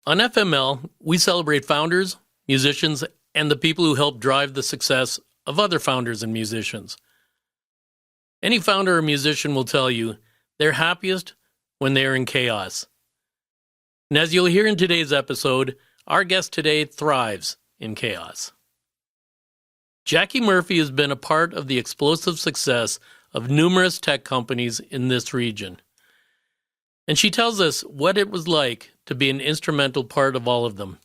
On FML, we celebrate founders, musicians, and the people who help drive the success of other founders and musicians. Any founder or musician will tell you they're happiest when they are in chaos. And as you'll hear in today's episode, our guest today thrives in chaos. Jacqui Murphy has been a part of the explosive success of numerous tech companies in this region. And she tells us what it was like to be an instrumental part of all of them.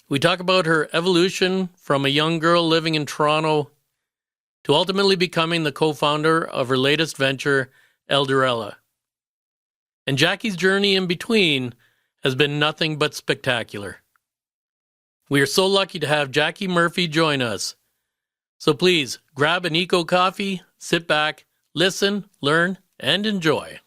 We talk about her evolution from a young girl living in Toronto to ultimately becoming the co-founder of her latest venture, Elderella. And Jacqui's journey in between has been nothing but spectacular. We are so lucky to have Jacqui Murphy join us. So please, grab an Eco coffee, sit back, listen, learn, and enjoy.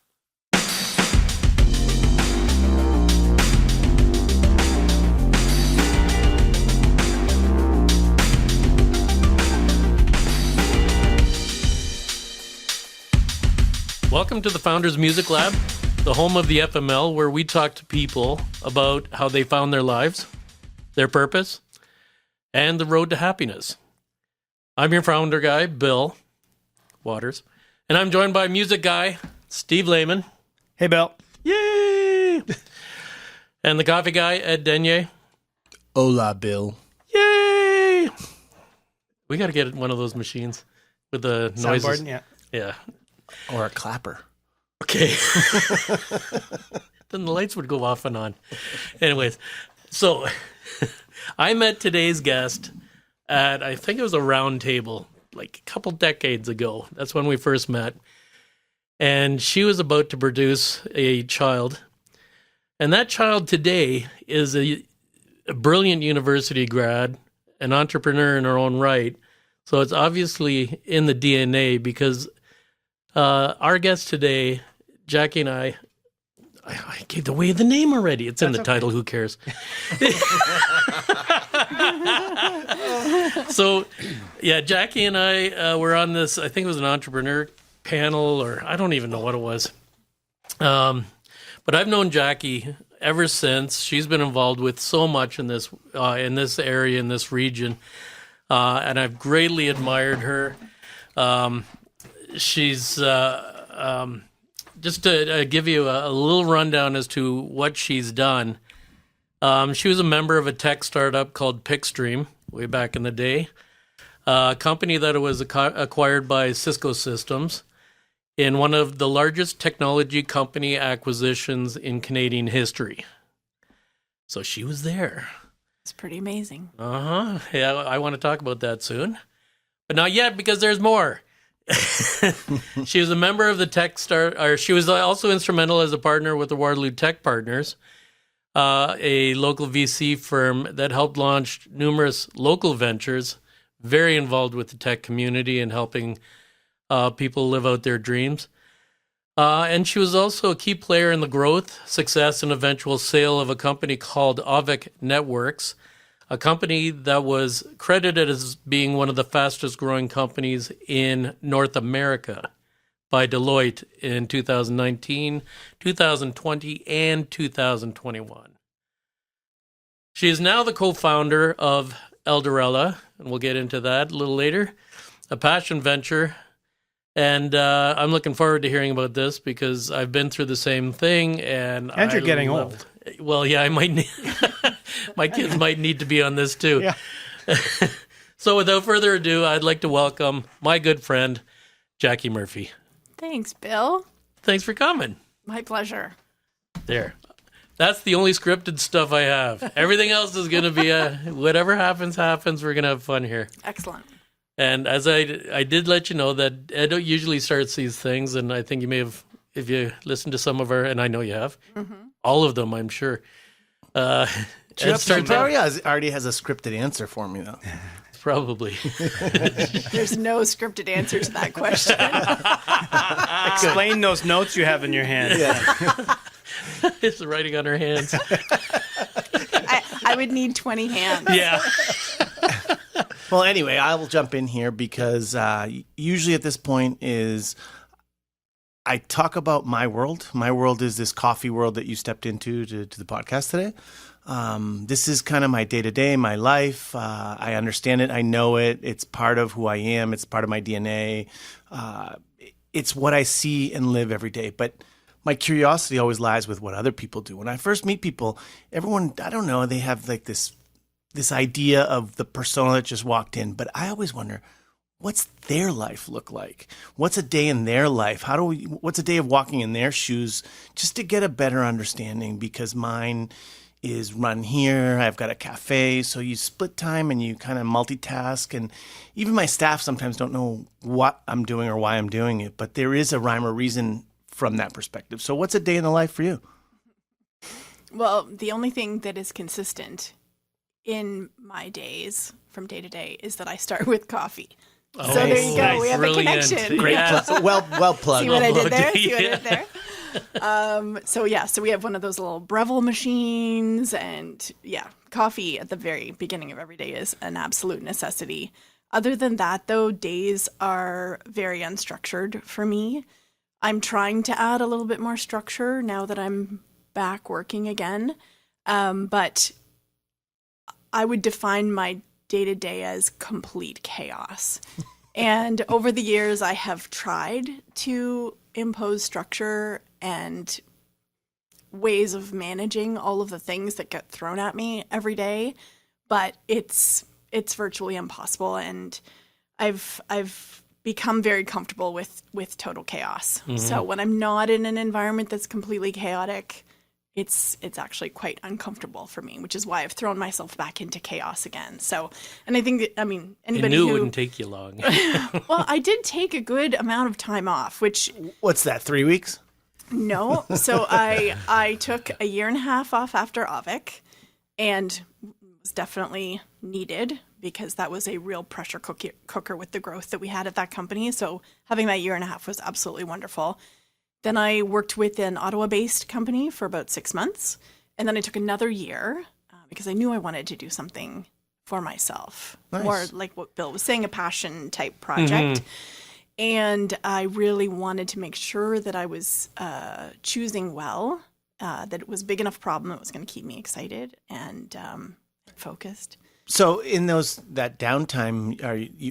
Welcome to the Founders Music Lab, the home of the FML, where we talk to people about how they found their lives, their purpose, and the road to happiness. I'm your founder guy, Bill Waters, and I'm joined by music guy, Steve Lehmann. Hey, Bill. Yay! And the coffee guy, Ed Denier. Hola, Bill. Yay! We got to get one of those machines with the noises. Soundboard, yeah. Yeah. Or a clapper. Okay. Then the lights would go off and on. Anyways, so I met today's guest at, I think it was a round table, like a couple decades ago. That's when we first met. And she was about to produce a child. And that child today is a brilliant university grad, an entrepreneur in her own right. So it's obviously in the DNA because our guest today, Jacqui and I gave away the name already. It's in the title. Who cares? So, yeah, Jacqui and I were on this, I think it was an entrepreneur panel, or I don't even know what it was. But I've known Jacqui ever since. She's been involved with so much in this area, in this region. And I've greatly admired her. She's just to give you a little rundown as to what she's done. She was a member of a tech startup called PixStream way back in the day, a company that was acquired by Cisco Systems in one of the largest technology company acquisitions in Canadian history. So she was there. It's pretty amazing. Yeah, I want to talk about that soon, but not yet because there's more. She was a member of the she was also instrumental as a partner with the Waterloo Tech Partners, a local VC firm that helped launch numerous local ventures, very involved with the tech community and helping people live out their dreams. And she was also a key player in the growth, success, and eventual sale of a company called Auvik Networks, a company that was credited as being one of the fastest growing companies in North America by Deloitte in 2019, 2020, and 2021. She is now the co-founder of Elderella, and we'll get into that a little later, a passion venture. And I'm looking forward to hearing about this because I've been through the same thing. And you're getting old. Well, yeah, I might need, my kids might need to be on this too. Yeah. So without further ado, I'd like to welcome my good friend, Jacqui Murphy. Thanks, Bill. Thanks for coming. My pleasure. There. That's the only scripted stuff I have. Everything else is going to be whatever happens. We're going to have fun here. Excellent. And as I did let you know that Ed usually starts these things, and I think you may have, if you listen to some of our, and I know you have, all of them, I'm sure. She already has a scripted answer for me, though. Probably. There's no scripted answer to that question. Explain those notes you have in your hand. Yeah. It's writing on her hands. I would need 20 hands. Yeah. Well, anyway, I will jump in here because usually at this point I I talk about my world. My world is this coffee world that you stepped into to the podcast today. This is kind of my day-to-day, my life. I understand it. I know it. It's part of who I am. It's part of my DNA. It's what I see and live every day. But my curiosity always lies with what other people do. When I first meet people, everyone, I don't know, they have like this idea of the persona that just walked in. But I always wonder, what's their life look like? What's a day in their life? What's a day of walking in their shoes, just to get a better understanding? Because mine is run here. I've got a cafe. So you split time and you kind of multitask. And even my staff sometimes don't know what I'm doing or why I'm doing it. But there is a rhyme or reason from that perspective. So what's a day in the life for you? Well, the only thing that is consistent in my days from day to day is that I start with coffee. Oh, so there you go. nice. We have Brilliant. a connection. Great. Yeah. Well plugged. See what I did there? Yeah. See what I did there? So we have one of those little Breville machines, and coffee at the very beginning of every day is an absolute necessity. Other than that, though, days are very unstructured for me. I'm trying to add a little bit more structure now that I'm back working again. But I would define my day-to-day as complete chaos. And over the years, I have tried to impose structure and ways of managing all of the things that get thrown at me every day, but it's virtually impossible. And I've become very comfortable with total chaos. Mm-hmm. So when I'm not in an environment that's completely chaotic, it's actually quite uncomfortable for me, which is why I've thrown myself back into chaos again. So, and I think that, anybody knew who it wouldn't take you long. Well, I did take a good amount of time off, which What's that, 3 weeks? no. So I took a year and a half off after Auvik, and was definitely needed because that was a real pressure cooker with the growth that we had at that company. So having that year and a half was absolutely wonderful. Then I worked with an Ottawa-based company for about 6 months. And then I took another year because I knew I wanted to do something for myself. Nice. More like what Bill was saying, a passion type project. Mm-hmm. And I really wanted to make sure that I was choosing well, that it was a big enough problem that was going to keep me excited and focused. So in that downtime,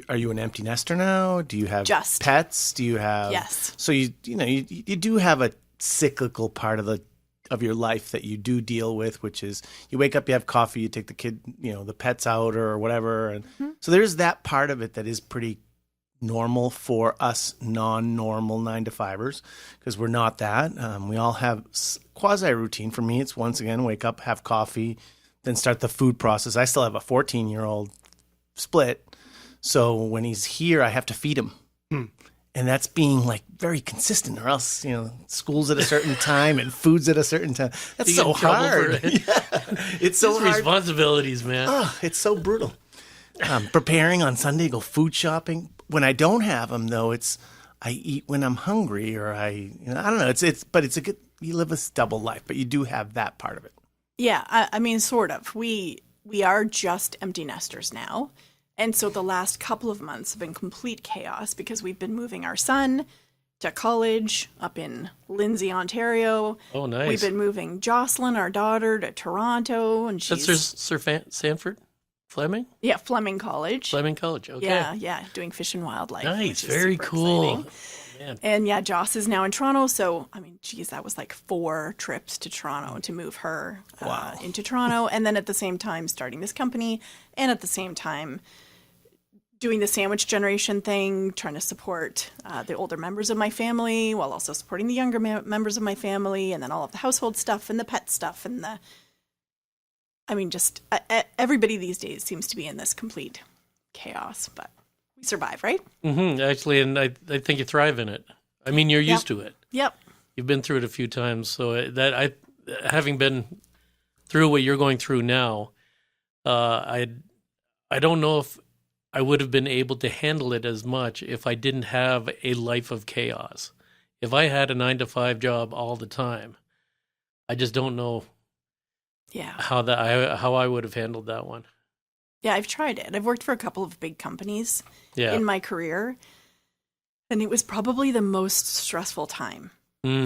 are you an empty nester now? Do you have Just pets? Do you have Yes. So you do have a cyclical part of your life that you do deal with, which is you wake up, you have coffee, you take the kid, the pets out or whatever, and so there's that part of it that is pretty normal for us non-normal 9-to-5ers because we're not that. We all have quasi routine. For me, it's once again wake up, have coffee, then start the food process. I still have a 14-year-old split. So when he's here, I have to feed him. And that's being like very consistent or else, school's at a certain time and food's at a certain time. That's so hard. It's so hard. Responsibilities, man. Oh, it's so brutal. Preparing on Sunday, go food shopping. When I don't have them though, I eat when I'm hungry or I don't know. But it's a good, you live a double life, but you do have that part of it. Yeah, I mean, sort of. We are just empty nesters now. And so the last couple of months have been complete chaos because we've been moving our son to college up in Lindsay, Ontario. Oh, nice. We've been moving Jocelyn, our daughter, to Toronto. And she's... That's Sir Sanford Fleming? Yeah, Fleming College. Fleming College, okay. Yeah, doing fish and wildlife. Nice, very cool. Man. And yeah, Joss is now in Toronto. So, that was like 4 trips to Toronto to move her into Toronto. And then at the same time, starting this company. And at the same time, doing the sandwich generation thing, trying to support the older members of my family while also supporting the younger members of my family. And then all of the household stuff and the pet stuff. And everybody these days seems to be in this complete chaos. But we survive, right? Mm-hmm, actually, and I think you thrive in it. You're used to it. Yep. You've been through it a few times, so having been through what you're going through now, I don't know if I would have been able to handle it as much if I didn't have a life of chaos. If I had a 9-to-5 job all the time, I just don't know. Yeah. How I would have handled that one. Yeah, I've tried it. I've worked for a couple of big companies in my career. And it was probably the most stressful time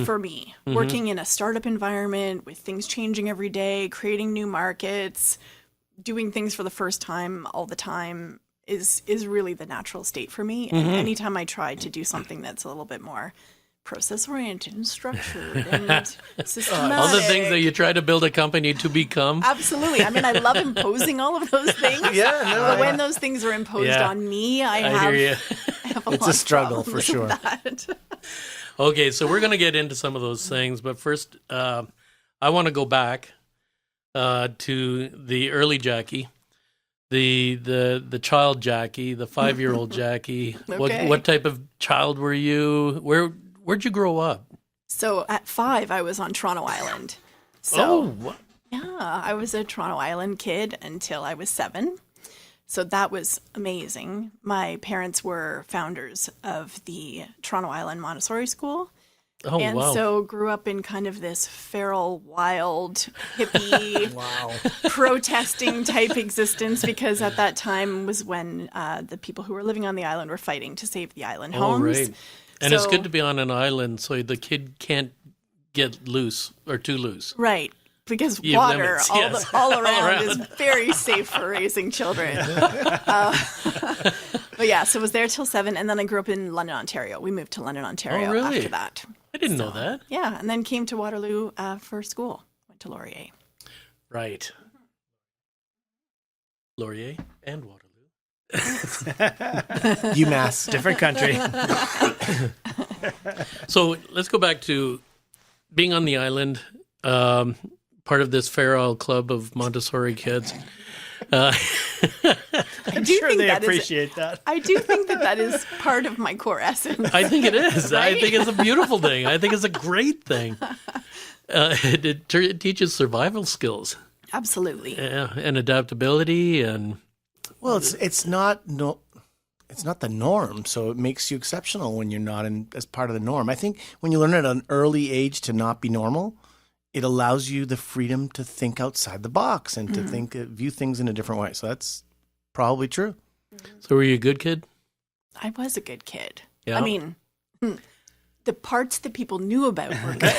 for me. Working in a startup environment with things changing every day, creating new markets, doing things for the first time all the time is really the natural state for me. And anytime I try to do something that's a little bit more process-oriented and structured and systematic. All the things that you try to build a company to become. Absolutely. I mean, I love imposing all of those things. But when those things are imposed on me, I hear you. have It's a struggle for sure. Okay, so we're going to get into some of those things, but first, I want to go back to the early Jacqui, the child Jacqui, the 5-year-old Jacqui. Okay. What type of child were you? Where'd you grow up? So at 5, I was on Toronto Island. So Oh, yeah, I was a Toronto Island kid until I was 7. So that was amazing. My parents were founders of the Toronto Island Montessori School. oh And wow. so grew up in kind of this feral, wild, hippie, protesting type existence, because at that time was when the people who were living on the island were fighting to save the island homes. Right. And it's So- good to be on an island so the kid can't get loose or too loose. Right. Because You have water limits, all, yes. all around around. is very safe for raising children. But yeah, so I was there till 7, and then I grew up in London, Ontario. We moved to London, Ontario Oh, really? after that. I didn't know that. Yeah, and then came to Waterloo for school. Went to Laurier. Right. Laurier and Waterloo. UMass. Different country. So let's go back to being on the island, part of this feral club of Montessori kids. I do Sure, think they that is- appreciate that. I do think that is part of my core essence. I think it is. I Right? think it's a beautiful thing. I think it's a great thing. It teaches survival skills, Absolutely. and adaptability, and Well, it's not the norm, so it makes you exceptional when you're not as part of the norm. I think when you learn at an early age to not be normal, it allows you the freedom to think outside the box and to view things in a different way. So that's probably true. so were you a good kid? I was a good kid. Yeah. I mean, the parts that people knew about were good.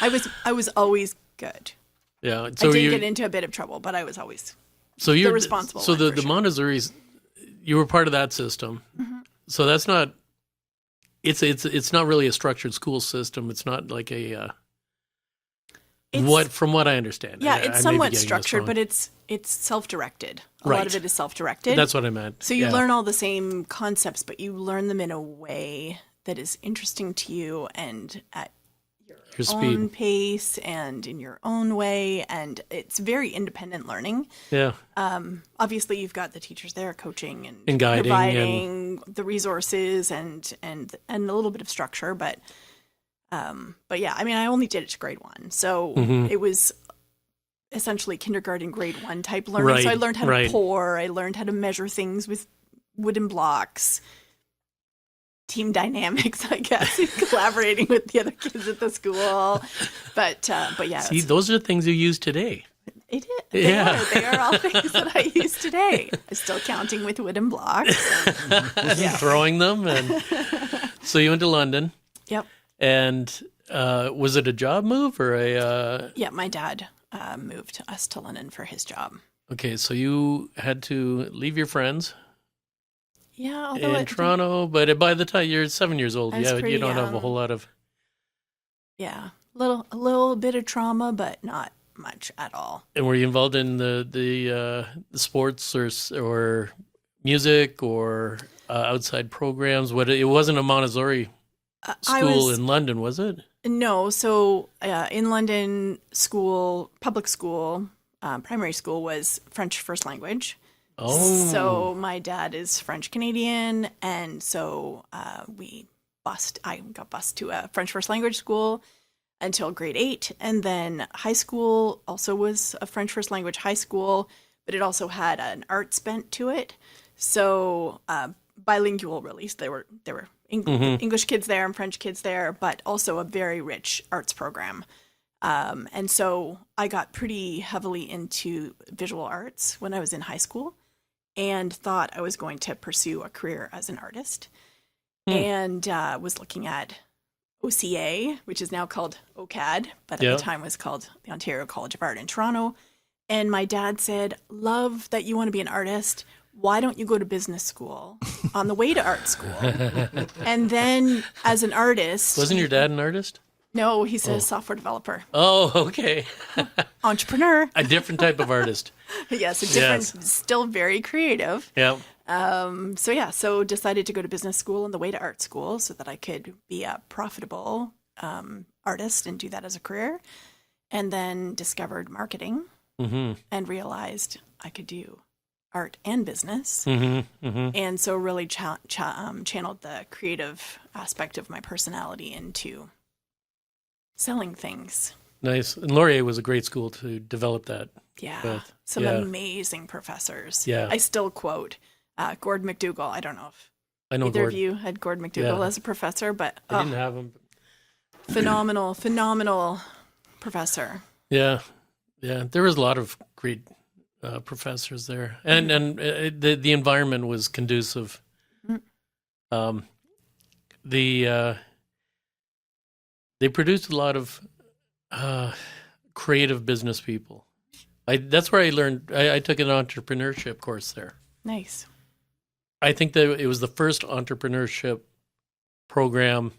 I was always good. Yeah. I So did you get into a bit of trouble, but I was always you're responsible So one, the for sure. Montessori's, you were part of that system. So that's not. It's not really a structured school system. It's not like a. It's- From what I understand. Yeah, I it's may be somewhat getting this structured, wrong. but it's self-directed. A lot of Right. it is self-directed. That's what I meant. So you Yeah. learn all the same concepts, but you learn them in a way that is interesting to you and at your own speed. pace and in your own way. And it's very independent learning. Yeah. Obviously, you've got the teachers there coaching and, And guiding providing the resources and a little bit of structure. But yeah, I mean, I only did it to grade 1. So Mm-hmm. it was essentially kindergarten, grade 1 type learning. So I Right, learned how right. to pour. I learned how to measure things with wooden blocks. Team dynamics, I guess, collaborating with the other kids at the school. But yeah, See, those are things you use today. it is. Yeah. They are all things that I use today. I'm still counting with wooden blocks. Throwing them, and so you went to London, Yep. and was it a job move or a? Yeah, my dad moved us to London for his job. Okay, so you had to leave your friends Yeah, although in Toronto, but by the time you're 7 years old, I was you pretty don't have a young. whole lot of. yeah, a little bit of trauma, but not much at all. And were you involved in the sports or music or outside programs? It wasn't a Montessori school in London, was it? No, so in London, public school, primary school was French first language. Oh, So my dad is French Canadian, and so I got bused to a French first language school until grade 8, and then high school also was a French first language high school, but it also had an arts bent to it. So bilingual, really. So there were English kids there and French kids there, but also a very rich arts program. And so I got pretty heavily into visual arts when I was in high school. and thought I was going to pursue a career as an artist, and was looking at OCA, which is now called OCAD, but at the time was called the Ontario College of Art in Toronto. And my dad said, "Love that you want to be an artist. Why don't you go to business school on the way to art school?" And then as an artist... Wasn't your dad an artist? No, he's a software developer. Oh, okay. Entrepreneur. A different type of artist. Yes, a different, still very creative. Yeah. So decided to go to business school on the way to art school so that I could be a profitable artist and do that as a career. And then discovered marketing and realized I could do art and business. And so really channeled the creative aspect of my personality into selling things. Nice. And Laurier was a great school to develop that. Yeah. Some amazing professors. Yeah. I still quote Gord McDougall. I don't know if either Gord. of you had Gord McDougall as a professor, but I didn't have him. phenomenal professor. Yeah. Yeah. There was a lot of great professors there. And the environment was conducive. They produced a lot of creative business people. That's where I learned. I took an entrepreneurship course there. Nice. I think that it was the first entrepreneurship program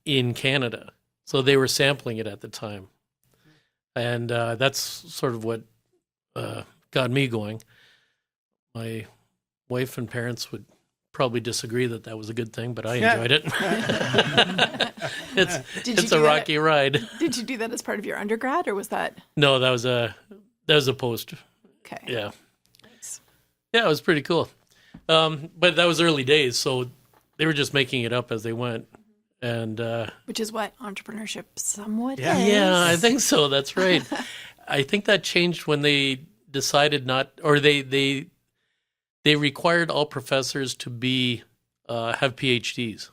in Canada. So they were sampling it at the time. And that's sort of what got me going. My wife and parents would probably disagree that was a good thing, but I enjoyed it. It's a rocky ride. Did you do that as part of your undergrad, or was that? No, that was a post. Okay. Yeah. Nice. Yeah, it was pretty cool. But that was early days, so they were just making it up as they went. And which is what entrepreneurship somewhat is. Yeah, I think so. That's right. I think that changed when they decided they required all professors to have PhDs.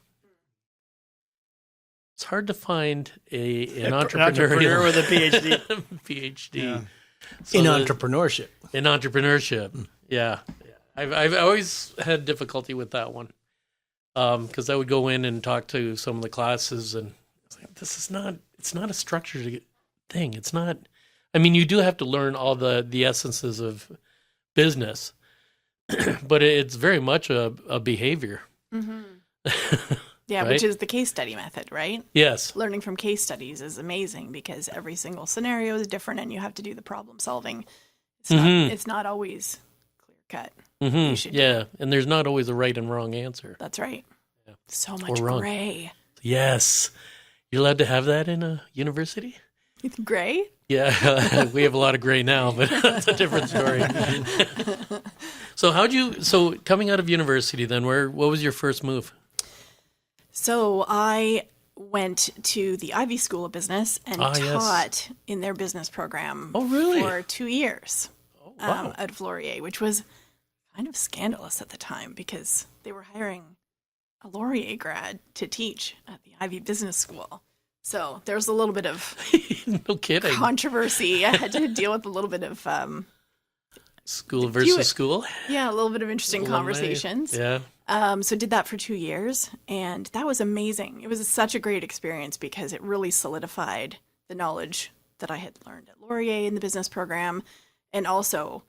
It's hard to find an entrepreneur with a PhD. PhD. Yeah. So In entrepreneurship. In entrepreneurship, yeah. I've always had difficulty with that one because I would go in and talk to some of the classes, and it's like, it's not a structured thing. It's not. I mean, you do have to learn all the essences of business, but it's very much a behavior. Yeah, right? which is the case study method, right? Yes. Learning from case studies is amazing because every single scenario is different and you have to do the problem solving. It's not always clear cut. Yeah, and there's not always a right and wrong answer. That's right. Yeah. So much wrong. gray. Yes. You're allowed to have that in a university? Gray? Yeah, we have a lot of gray now, but that's a different story. So coming out of university then, what was your first move? So I went to the Ivy School of Business and taught in their business program for 2 years out of Laurier, which was kind of scandalous at the time because they were hiring a Laurier grad to teach at the Ivy Business School. So there was a little bit of no kidding controversy. I had to deal with a little bit of school versus school. Yeah, a little bit of interesting conversations. Yeah. So did that for 2 years, and that was amazing. It was such a great experience because it really solidified the knowledge that I had learned at Laurier in the business program, and also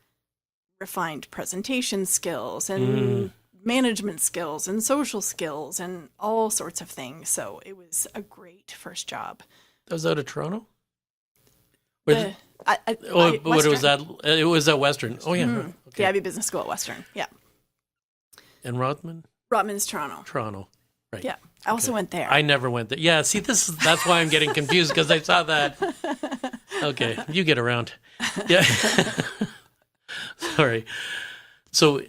refined presentation skills and management skills and social skills and all sorts of things. So it was a great first job. That was out of Toronto? What was that? It was at Western. Oh, yeah. Okay. The Ivy Business School at Western, yeah. And Rotman? Rotman's Toronto. Toronto, right. Yeah, I also went there. I never went there. Yeah, see, that's why I'm getting confused because I saw that. Okay, you get around. Yeah. Sorry. So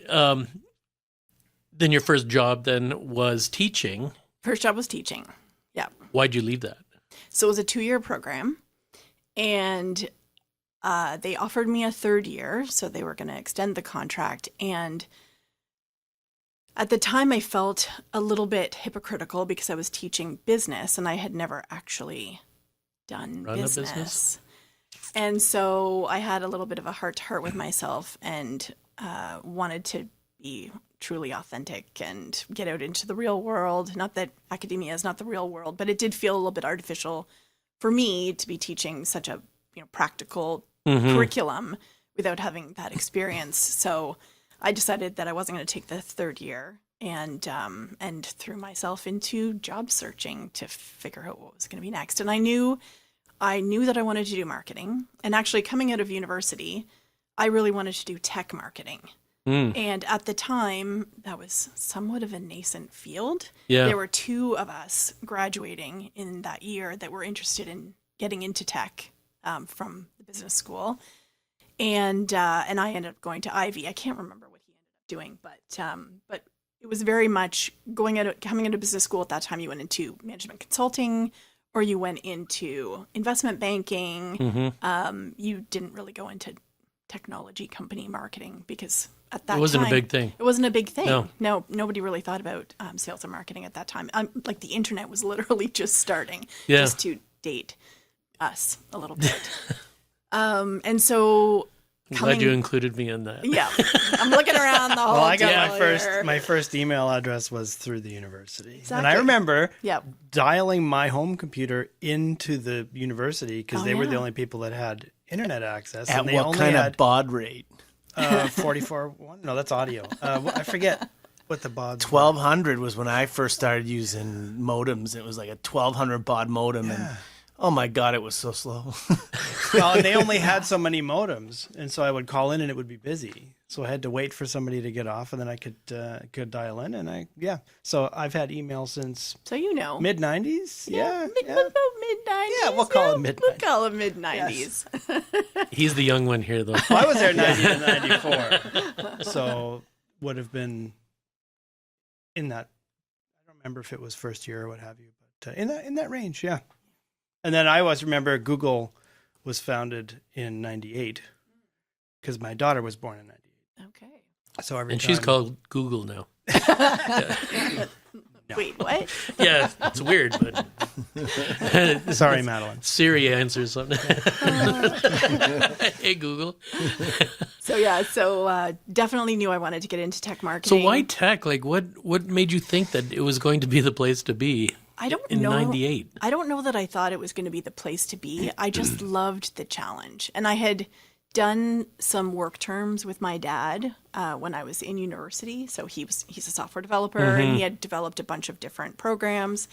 then your first job then was teaching. First job was teaching, yeah. Why'd you leave that? So it was a 2-year program, and they offered me a 3rd year, so they were going to extend the contract. And at the time, I felt a little bit hypocritical because I was teaching business, and I had never actually done business. And so I had a little bit of a heart-to-heart with myself and wanted to be truly authentic and get out into the real world. Not that academia is not the real world, but it did feel a little bit artificial for me to be teaching such a practical curriculum without having that experience. So I decided that I wasn't going to take the third year and threw myself into job searching to figure out what was going to be next. And I knew that I wanted to do marketing. And actually, coming out of university, I really wanted to do tech marketing. And at the time, that was somewhat of a nascent field. Yeah. There were 2 of us graduating in that year that were interested in getting into tech from the business school. And I ended up going to Ivy. I can't remember what he ended up doing, but it was very much coming out of business school at that time. You went into management consulting, or you went into investment banking. You didn't really go into technology company marketing because at that time It wasn't a big thing. It wasn't a big thing. No. Nobody really thought about sales and marketing at that time. Like the internet was literally just starting, Yeah. just to date us a little bit. And so I'm glad you included me in that. Yeah, I'm looking around the whole Well, I got table my first email address was through the university. Exactly. And I remember Yep. dialing my home computer into the university because they were the yeah. only people that had internet access. At and they what only kind had, of baud rate? 44.1? No, that's audio. I forget what the baud 1200 was when I first started using modems. It was like a 1200 baud modem, and oh my god, it was so slow. Well, and they only had so many modems, and so I would call in and it would be busy. So I had to wait for somebody to get off, and then I could dial in, and So I've had email since So mid '90s. Yeah, About mid-90s. Yeah, we'll call it mid-90s. We'll call it mid-90s. He's the young one here, though. Well, I was there 90 to 94, so would have been in that. I don't remember if it was first year or what have you, but in that range, yeah. And then I always remember Google was founded in '98 because my daughter was born in '98. Okay. So And she's called Google now. Wait, what? Yeah, it's weird, but Sorry, Madeline. Siri answers something. Hey, Google. So definitely knew I wanted to get into tech So marketing. why tech? Like, what made you think that it was going to be the place to be? I don't in know. '98. I don't know that I thought it was going to be the place to be. I just loved the challenge. And I had done some work terms with my dad when I was in university. So he's a software developer, and he had developed a bunch of different programs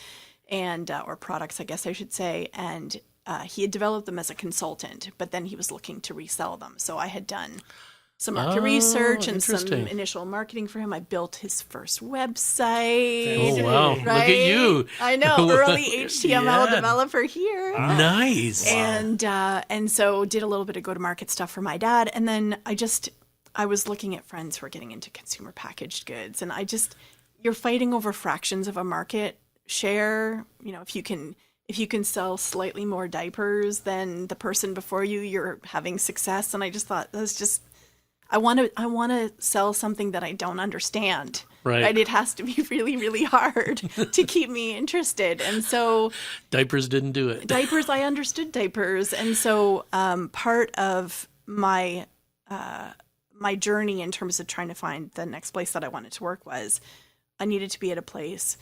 and or products, I guess I should say. And he had developed them as a consultant, but then he was looking to resell them. So I had done some market research and some interesting. initial marketing for him. I built his first website. Oh, wow. Look at you. I know, early HTML Yeah. developer here. Nice. And so did a little bit of go-to-market stuff for my dad. And then I was looking at friends who are getting into consumer packaged goods. And you're fighting over fractions of a market share. If you can sell slightly more diapers than the person before you, you're having success. And I just thought, I want to sell something that I don't understand. Right. It has to be really, really hard to keep me interested. And so Diapers didn't do it. diapers, I understood diapers. And so part of my journey in terms of trying to find the next place that I wanted to work was I needed to be at a place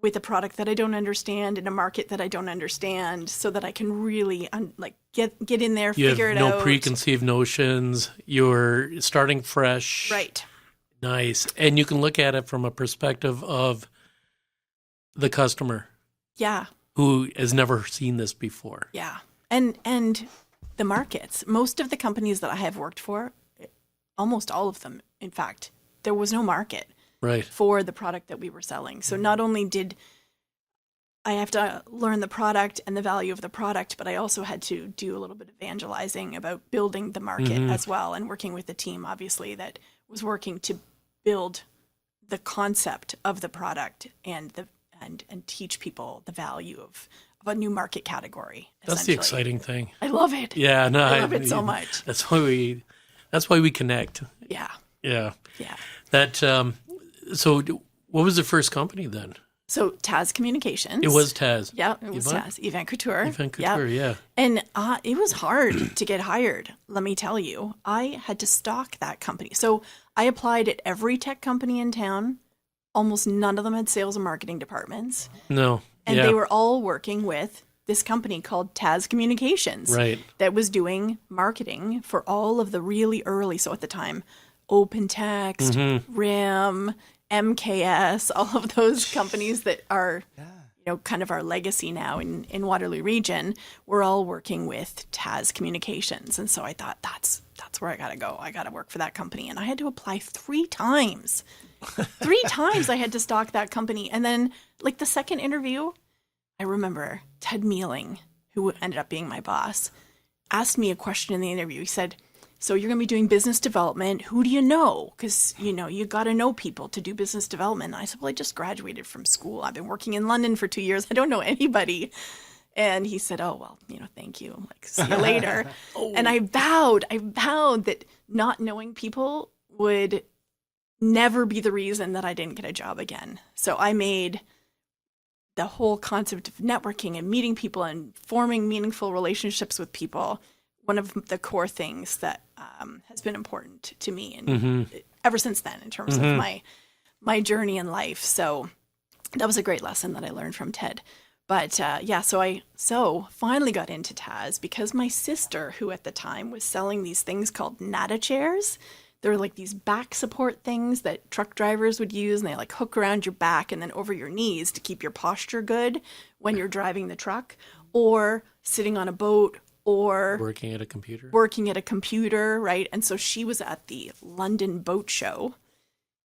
with a product that I don't understand in a market that I don't understand, so that I can really get in there, You figure have it no out. preconceived notions. You're starting fresh. Right. Nice. And you can look at it from a perspective of the customer Yeah. who has never seen this before. Yeah. And the markets. Most of the companies that I have worked for, almost all of them, in fact, there was no market Right. for the product that we were selling. So not only did I have to learn the product and the value of the product, but I also had to do a little bit of evangelizing about building the market as well, and working with the team, obviously, that was working to build the concept of the product and teach people the value of a new market category. That's the essentially. exciting thing. I love it. Yeah, no, I love it so much. That's why we connect. Yeah. Yeah. Yeah. That so what was the first company then? So Taz Communications. It was Taz. Yeah, it was Yvonne? Taz. Yvonne Couture. Yvonne Couture, yeah. And it was hard to get hired, let me tell you. I had to stalk that company. So I applied at every tech company in town. Almost none of them had sales and marketing departments. No. And yeah. they were all working with this company called Taz Communications. Right. That was doing marketing for all of the really early, so at the time, OpenText, Mm-hmm. RIM, MKS, all of those companies that are, kind of our legacy now in Waterloo region, we're all working with Taz Communications. And so I thought, that's where I got to go. I got to work for that company. And I had to apply 3 times. 3 times I had to stalk that company. And then, like, the second interview, I remember Ted Mealing, who ended up being my boss, asked me a question in the interview. He said, so you're going to be doing business development. Who do you know? Because, you got to know people to do business development. And I said, well, I just graduated from school. I've been working in London for 2 years. I don't know anybody. And he said, oh, well, thank you. Like, see you later. And I vowed that not knowing people would never be the reason that I didn't get a job again. So I made the whole concept of networking and meeting people and forming meaningful relationships with people one of the core things that has been important to me and ever since then in terms of my journey in life. So that was a great lesson that I learned from Ted. But so I finally got into Taz because my sister, who at the time was selling these things called Nata chairs, they're like these back support things that truck drivers would use, and they like hook around your back and then over your knees to keep your posture good when you're driving the truck or sitting on a boat or Working at a computer. Right? And so she was at the London Boat Show,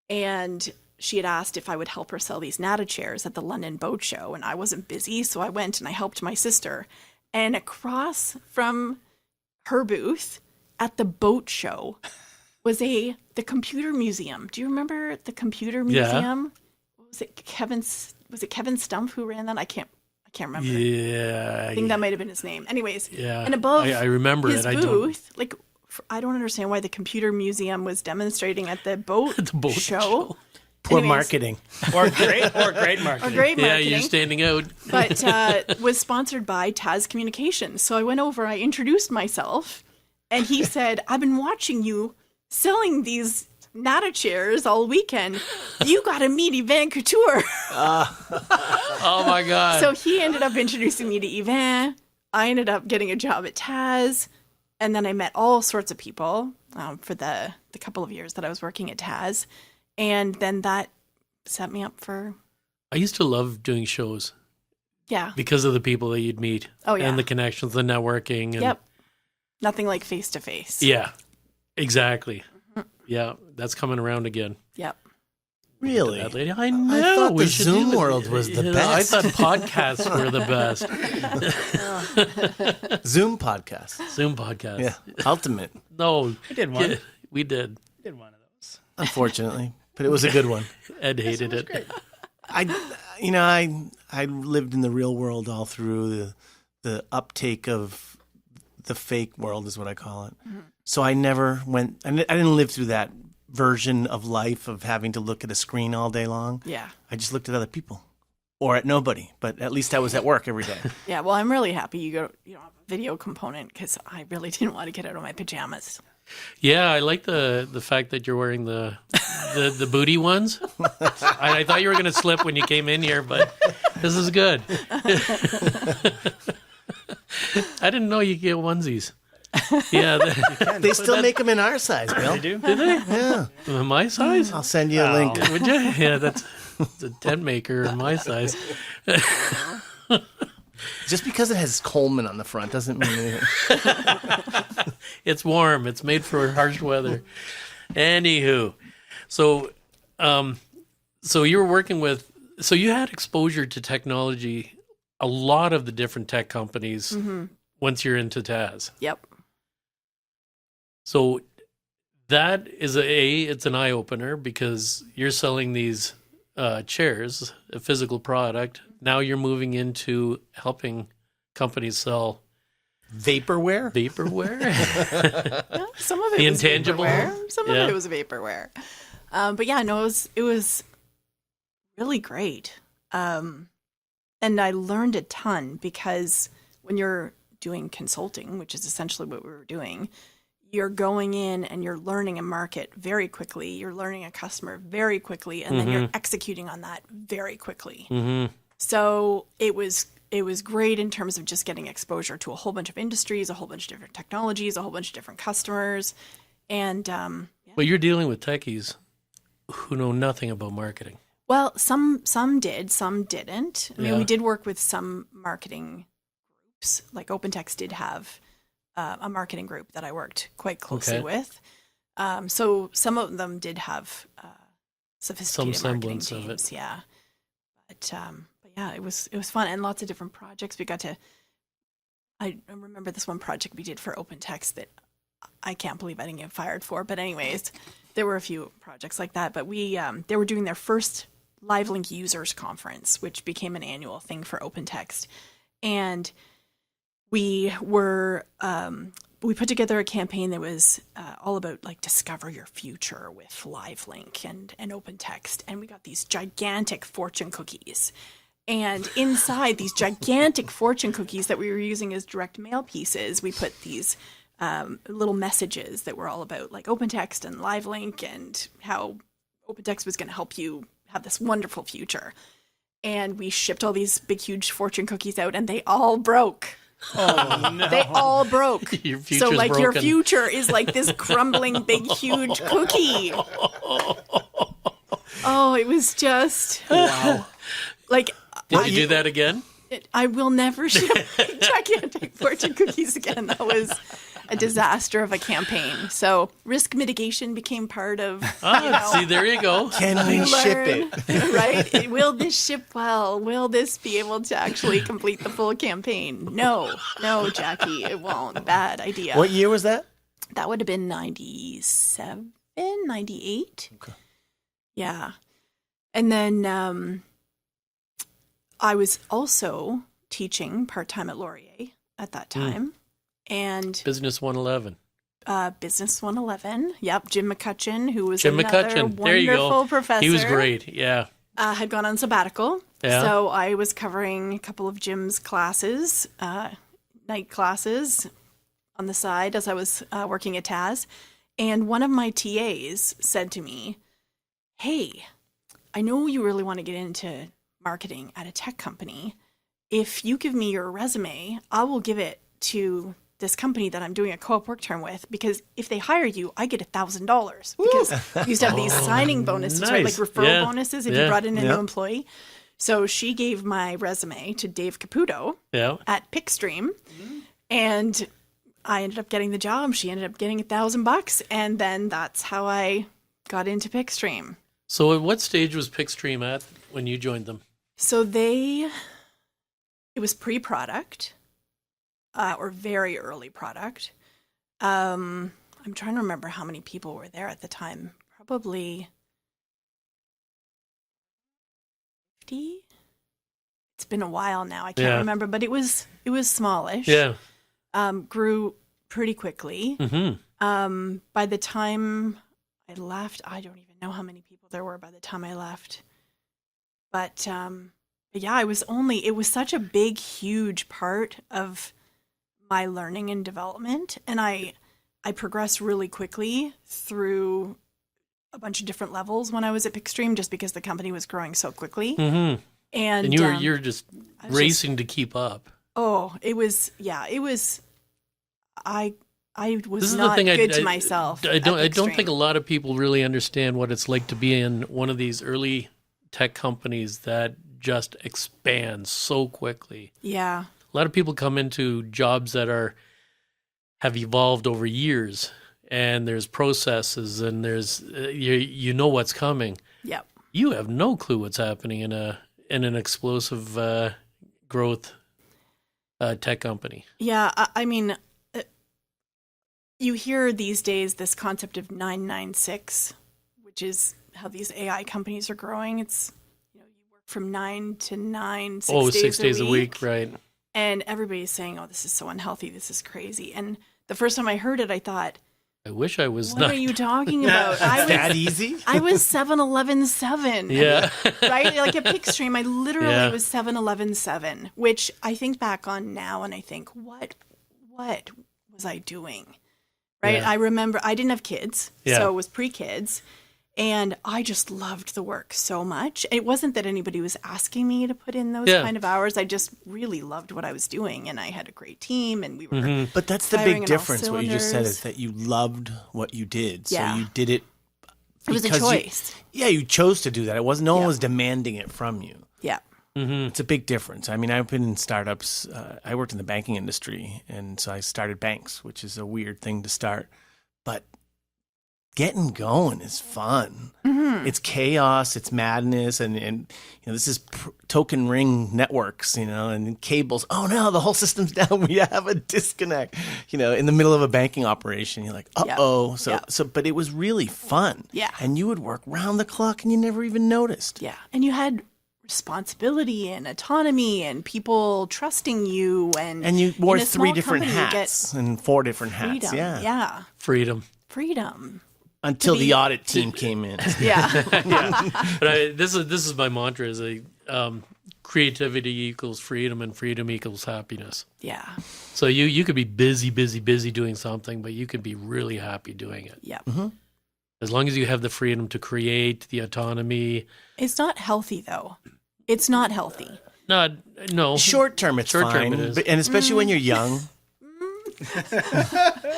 and she had asked if I would help her sell these Nata chairs at the London Boat Show, and I wasn't busy, so I went and I helped my sister. And across from her booth at the boat show was the computer museum. Do you remember the computer museum? What was it? Kevin Stumpf who ran that? I can't remember. Yeah. I think that might have been his name. Anyways, Yeah. and above I remember his it. booth, I don't understand why the computer museum was demonstrating at the boat, boat show. show. Poor Anyways, marketing. Or great marketing. or great Yeah, marketing. you're standing out. But was sponsored by Taz Communications. So I went over, I introduced myself, and he said, I've been watching you selling these Nata chairs all weekend. You got to meet Yvonne Couture. Oh my God. So he ended up introducing me to Yvonne. I ended up getting a job at Taz. And then I met all sorts of people for the couple of years that I was working at Taz. And then that set me up for... I used to love doing shows Yeah. because of the people that you'd meet. Oh, yeah. And the connections, the networking. And, Yep. Nothing like face-to-face. Yeah, exactly. Yeah, that's coming around again. Yep. Really? That lady, I know. thought we the should Zoom do world was the I best. thought podcasts were the best. Zoom podcast. Zoom podcast. Yeah. Ultimate, No, I did one. we did. I did one of those. unfortunately. But it was a good one. Ed hated it. I lived in the real world all through the uptake of the fake world is what I call it. Mm-hmm. So I never went. I didn't live through that version of life of having to look at a screen all day long. Yeah. I just looked at other people, or at nobody. But at least I was at work every day. Yeah. Well, I'm really happy you don't have a video component because I really didn't want to get out of my pajamas. Yeah, I like the fact that you're wearing the booty ones. I thought you were going to slip when you came in here, but this is good. I didn't know you could get onesies. Yeah, They still make them in our size, Bill. They do? did they? Yeah, My size? I'll send you a link. Would you? Yeah, that's a tent maker in my size. Just because it has Coleman on the front doesn't mean anything. It's warm. It's made for harsh weather. Anywho, so you were working with. So you had exposure to technology, a lot of the different tech companies. Once you're into Taz. Yep. So that is it's an eye opener because you're selling these chairs, a physical product. Now you're moving into helping companies sell Vaporware? vaporware. Yeah, some of it The was intangible. vaporware. Some Yeah. of it was vaporware. But yeah, no, it was really great. And I learned a ton because when you're doing consulting, which is essentially what we were doing, you're going in and you're learning a market very quickly. You're learning a customer very quickly, and then you're executing on that very quickly. So it was great in terms of just getting exposure to a whole bunch of industries, a whole bunch of different technologies, a whole bunch of different customers. And But you're dealing with techies who know nothing about marketing. well, some did, some didn't. I mean, we did work with some marketing groups. Like OpenText did have a marketing group that I worked quite closely with. So some of them did have sophisticated Some marketing semblance of teams. Yeah, but yeah, it was fun and lots of different projects. We got to. I remember this one project we did for OpenText that I can't believe I didn't get fired for. But anyways, there were a few projects like that. But they were doing their first LiveLink users conference, which became an annual thing for OpenText, and we put together a campaign that was all about like discover your future with LiveLink and OpenText, and we got these gigantic fortune cookies, and inside these gigantic fortune cookies that we were using as direct mail pieces, we put these little messages that were all about like OpenText and LiveLink and how OpenText was going to help you have this wonderful future. And we shipped all these big, huge fortune cookies out, and they all broke. Oh, no. They all broke. Your future's so like your broken. future is like this crumbling, big, huge cookie. Oh, it was just Wow. like Did you do that again? I will never ship gigantic fortune cookies again. That was a disaster of a campaign. So risk mitigation became part of. See, there you go. Can we ship it? Right? Will this ship well? Will this be able to actually complete the full campaign? No, Jacqui, it won't. Bad idea. What year was that? That would have been 97, 98. Okay. Yeah. And then I was also teaching part-time at Laurier at that time. And Business 111. Business 111. Yep. Jim McCutcheon, who was Jim another McCutcheon. There you go. wonderful professor. He was great. Yeah. Had gone on sabbatical. Yeah. So I was covering a couple of Jim's classes, night classes on the side as I was working at Taz. And one of my TAs said to me, "Hey, I know you really want to get into marketing at a tech company. If you give me your resume, I will give it to this company that I'm doing a co-op work term with, because if they hire you, I get $1,000 because we used to have these signing bonuses, right? Like nice. referral bonuses if you brought in a Yeah. new employee. So she gave my resume to Dave Caputo Yeah. at PixStream, and I ended up getting the job. She ended up getting $1,000, and then that's how I got into PixStream. So at what stage was PixStream at when you joined them? So it was pre-product, or very early product. I'm trying to remember how many people were there at the time. Probably 50. It's been a while now. I can't remember, but it was smallish. Yeah. Grew pretty quickly. Mm-hmm. By the time I left, I don't even know how many people there were by the time I left. But yeah, it was such a big, huge part of my learning and development. And I progressed really quickly through a bunch of different levels when I was at PixStream, just because the company was growing so quickly. Mm-hmm. And you're just I was racing to keep up. it was I This was is the not thing good to myself. I don't at think a PixStream. lot of people really understand what it's like to be in one of these early tech companies that just expands so quickly. Yeah. A lot of people come into jobs that have evolved over years, and there's processes, and there's you know what's coming. Yep. You have no clue what's happening in an explosive growth tech company. Yeah. I mean, you hear these days this concept of 996, which is how these AI companies are growing. It's, you work from 9 to 9, 6 days a week, right? And everybody's saying, "Oh, this is so unhealthy. This is crazy." And the first time I heard it, I thought, I wish I was What not. are you talking about? That easy? I was 7-11-7. Yeah. Right? Like at PixStream, I literally Yeah. was 7-11-7, which I think back on now and I think, what was I doing? Right? Yeah. I remember I didn't have kids, Yeah. so it was pre-kids. And I just loved the work so much. It wasn't that anybody was asking me to put in those Yeah. kind of hours. I just really loved what I was doing. And I had a great team and we were Mm-hmm. But that's the firing big on all difference. What you just said cylinders. is that you loved what you did. Yeah. So you did it. It was a because choice. You chose to do that. It wasn't. No one Yeah. was demanding it from you. Yeah. It's a big difference. I mean, I've been in startups. I worked in the banking industry, and so I started banks, which is a weird thing to start. But getting going is fun. It's chaos, it's madness, and this is token ring networks, and cables. Oh no, the whole system's down. We have a disconnect. In the middle of a banking operation, you're like, uh-oh. But it was really fun. Yeah. And you would work round the clock, and you never even noticed. Yeah. And you had responsibility and autonomy and people trusting you and You wore in a 3 small different company, you get hats and 4 different hats. freedom. Yeah. Yeah. Freedom. Freedom. Until be- the audit team came in. Yeah. But this is my mantra: is creativity equals freedom, and freedom equals happiness. Yeah. So you could be busy doing something, but you could be really happy doing it. Yeah. As long as you have the freedom to create, the autonomy. It's not healthy though. It's not healthy. No. Short term, it's Short term fine. it is. And especially when you're young.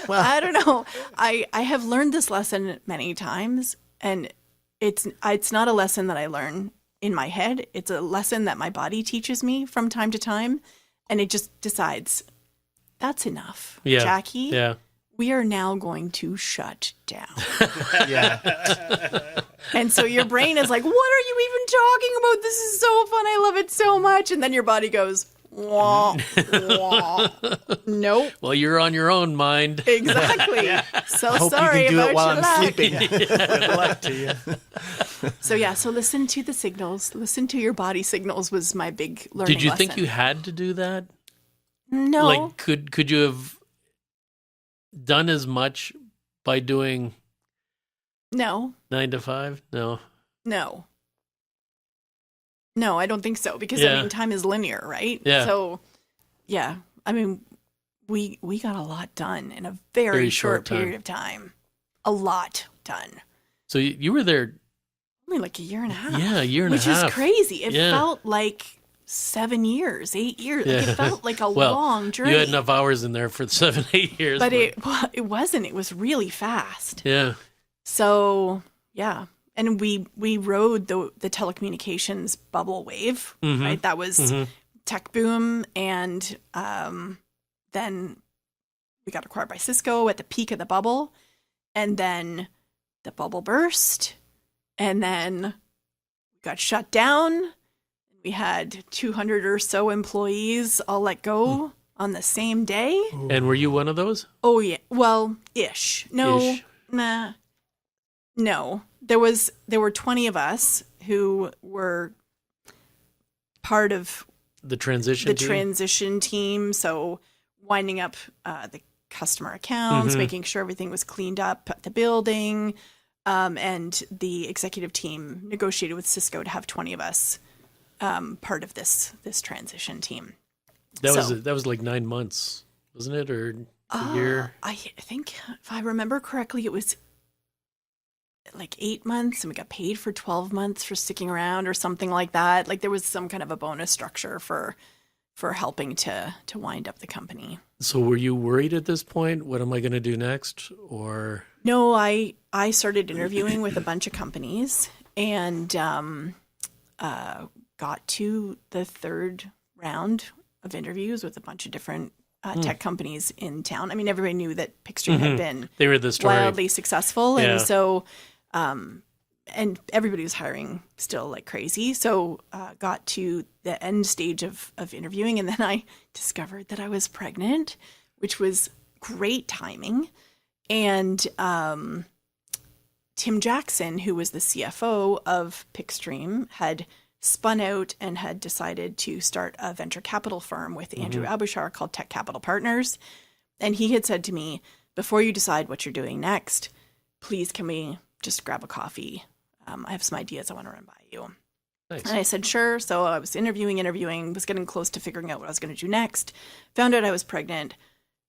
I don't know. I have learned this lesson many times, and it's not a lesson that I learn in my head. It's a lesson that my body teaches me from time to time, and it just decides that's enough. Yeah. Jacqui, Yeah. we are now going to shut down. Yeah. And so your brain is like, what are you even talking about? This is so fun. I love it so much. And then your body goes, wah, wah. Nope. Well, you're on your own, mind. Exactly. So Hope sorry you can do about it while your I'm luck. sleeping. Good luck to you. So listen to the signals. Listen to your body signals was my big learning Did you lesson. think you had to do that? No. Like, could you have done as much by doing No. 9 to 5? No. No. No, I don't think so. Because Yeah. I mean time is linear, right? Yeah. So yeah. I mean we got a lot done in a very, Very short short time. period of time. A lot done. So you were there, Only like a year and a half. yeah, a year and which a half. is crazy. It Yeah. felt like 7 years, 8 years. Like Yeah. it felt like a Well, long journey. You had enough hours in there for 7, 8 years. but it wasn't. It was really fast. Yeah. So yeah, and we rode the telecommunications bubble wave, right? That was tech boom, and then we got acquired by Cisco at the peak of the bubble, and then the bubble burst, and then we got shut down. We had 200 or so employees all let go on the same day. And were you one of those? Oh yeah, well, ish. No, Ish. nah, no. There were 20 of us who were part of The transition the team? transition team. So winding up the customer accounts, making sure everything was cleaned up at the building, and the executive team negotiated with Cisco to have 20 of us part of this transition team. That was like 9 months, wasn't it? Or a year? I think if I remember correctly, it was like 8 months, and we got paid for 12 months for sticking around or something like that. Like there was some kind of a bonus structure for helping to wind up the company. So were you worried at this point? What am I going to do next? Or No, I started interviewing with a bunch of companies and got to the third round of interviews with a bunch of different tech companies in town. I mean, everybody knew that PixStream had been they were the story. wildly successful, Yeah. and so and everybody was hiring still like crazy. So got to the end stage of interviewing, and then I discovered that I was pregnant, which was great timing. And Tim Jackson, who was the CFO of PixStream, had spun out and had decided to start a venture capital firm with Andrew Abouchar called Tech Capital Partners. And he had said to me, before you decide what you're doing next, please can we just grab a coffee? I have some ideas I want to run by you. Nice. And I said, sure. So I was interviewing, was getting close to figuring out what I was going to do next. Found out I was pregnant,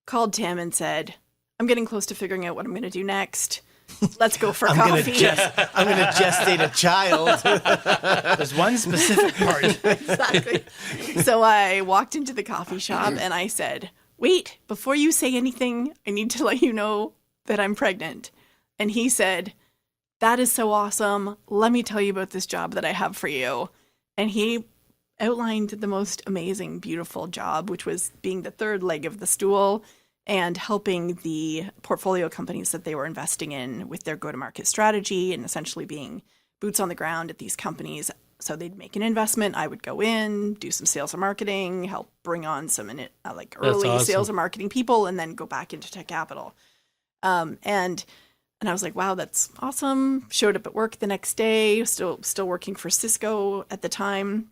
called Tim and said, I'm getting close to figuring out what I'm going to do next. Let's go for I'm coffee. I'm gonna gestate a child. There's one specific part. Exactly. So I walked into the coffee shop and I said, wait, before you say anything, I need to let you know that I'm pregnant. And he said, that is so awesome. Let me tell you about this job that I have for you. And he outlined the most amazing, beautiful job, which was being the third leg of the stool and helping the portfolio companies that they were investing in with their go-to-market strategy and essentially being boots on the ground at these companies. So they'd make an investment. I would go in, do some sales and marketing, help bring on some early awesome. sales and marketing people, and then go back into tech capital. And I was like, wow, that's awesome. Showed up at work the next day, still working for Cisco at the time.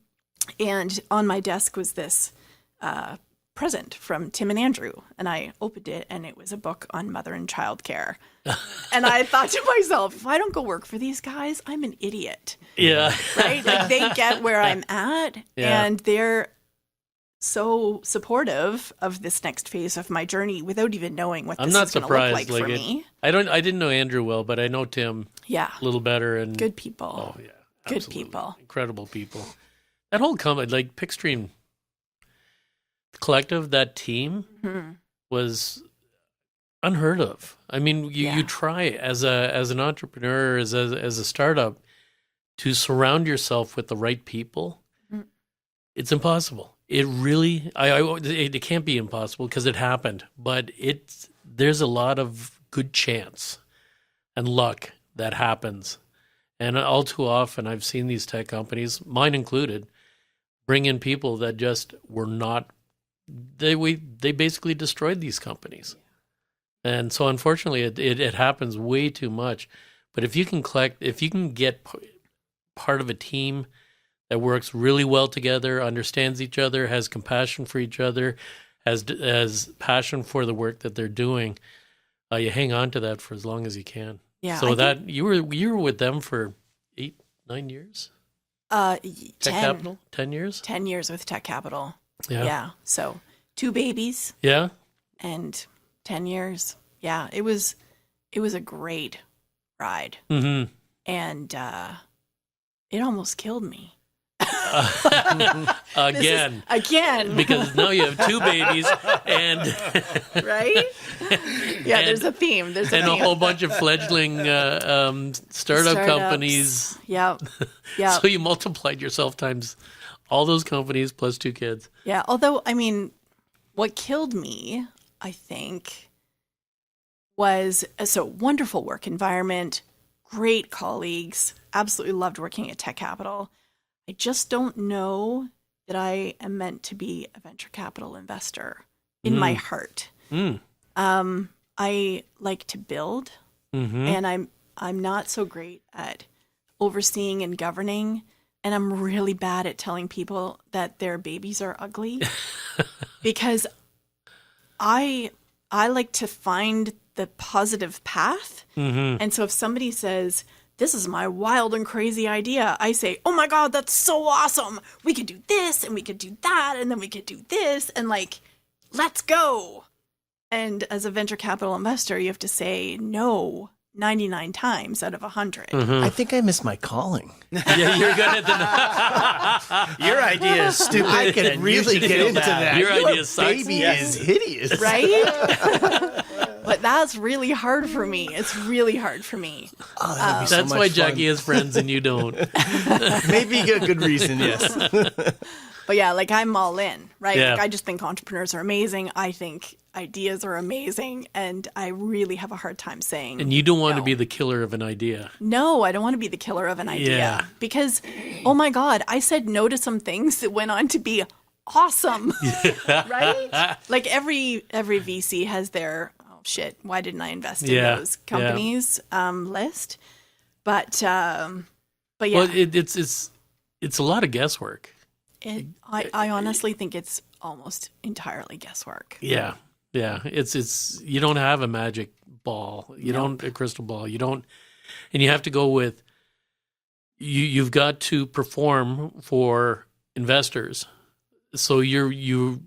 And on my desk was this present from Tim and Andrew. And I opened it, and it was a book on mother and child care. And I thought to myself, if I don't go work for these guys, I'm an idiot. Yeah. Right? Like, they get where I'm at, Yeah. and they're so supportive of this next phase of my journey without even knowing what I'm this not is going to look surprised. like for me. I didn't know Andrew well, but I know Tim Yeah. a little better. And Good people. Oh yeah. Good Absolutely. people. Incredible people. That whole company, like PixStream Collective, that team Mhm. was unheard of. I mean, Yeah. you try as an entrepreneur, as a startup, to surround yourself with the right people. Mhm. It's impossible. It really, it can't be impossible because it happened. But there's a lot of good chance and luck that happens. And all too often, I've seen these tech companies, mine included, bring in people that just were not. They basically destroyed these companies. And so unfortunately it happens way too much. But if you can get part of a team that works really well together, understands each other, has compassion for each other, has passion for the work that they're doing, you hang on to that for as long as you can. Yeah. So you were with them for 8-9 years? Tech 10 Capital? 10 years? 10 years with Tech Capital. Yeah. Yeah. So 2 babies Yeah? and 10 years. Yeah. It was a great ride. Mm-hmm. And it almost killed me. Again. Again. Because now you have 2 babies and Right? Yeah, there's a theme. There's a and a theme. whole bunch of fledgling startup Startups. companies. Yep. Yeah. So you multiplied yourself times all those companies plus 2 kids. Yeah. Although, I mean, what killed me, I think, was so wonderful work environment, great colleagues, absolutely loved working at Tech Capital. I just don't know that I am meant to be a venture capital investor in my heart. Mm. I like to build, Mm-hmm. and I'm not so great at overseeing and governing, and I'm really bad at telling people that their babies are ugly because I like to find the positive path. Mm-hmm. And so if somebody says, this is my wild and crazy idea, I say, oh my God, that's so awesome. We could do this and we could do that and then we could do this and let's go. And as a venture capital investor, you have to say no 99 times out of 100. I think I missed my calling. Yeah, you're good at the. Your idea is stupid. I could and you really should get feel into bad. that. Your Your idea sucks. baby is hideous. Right? But that's really hard for me. It's really hard for me. Oh, that'd be so That's much why fun. Jacqui has friends and you don't. Maybe a good reason, yes. But yeah, I'm all in, right? Yeah. I just think entrepreneurs are amazing. I think ideas are amazing. And I really have a hard time saying And you don't want to no. be the killer of an idea. No, I don't want to be the killer of an idea. Yeah. Because, oh my God, I said no to some things that went on to be awesome. Right? Like every VC has their, oh shit, why didn't I invest in Yeah. those companies list? But yeah, Well, it's a lot of guesswork. I honestly think it's almost entirely guesswork. Yeah. Yeah, it's you don't have a magic ball. You don't a crystal ball. You don't, and you have to go with you've got to perform for investors. So you're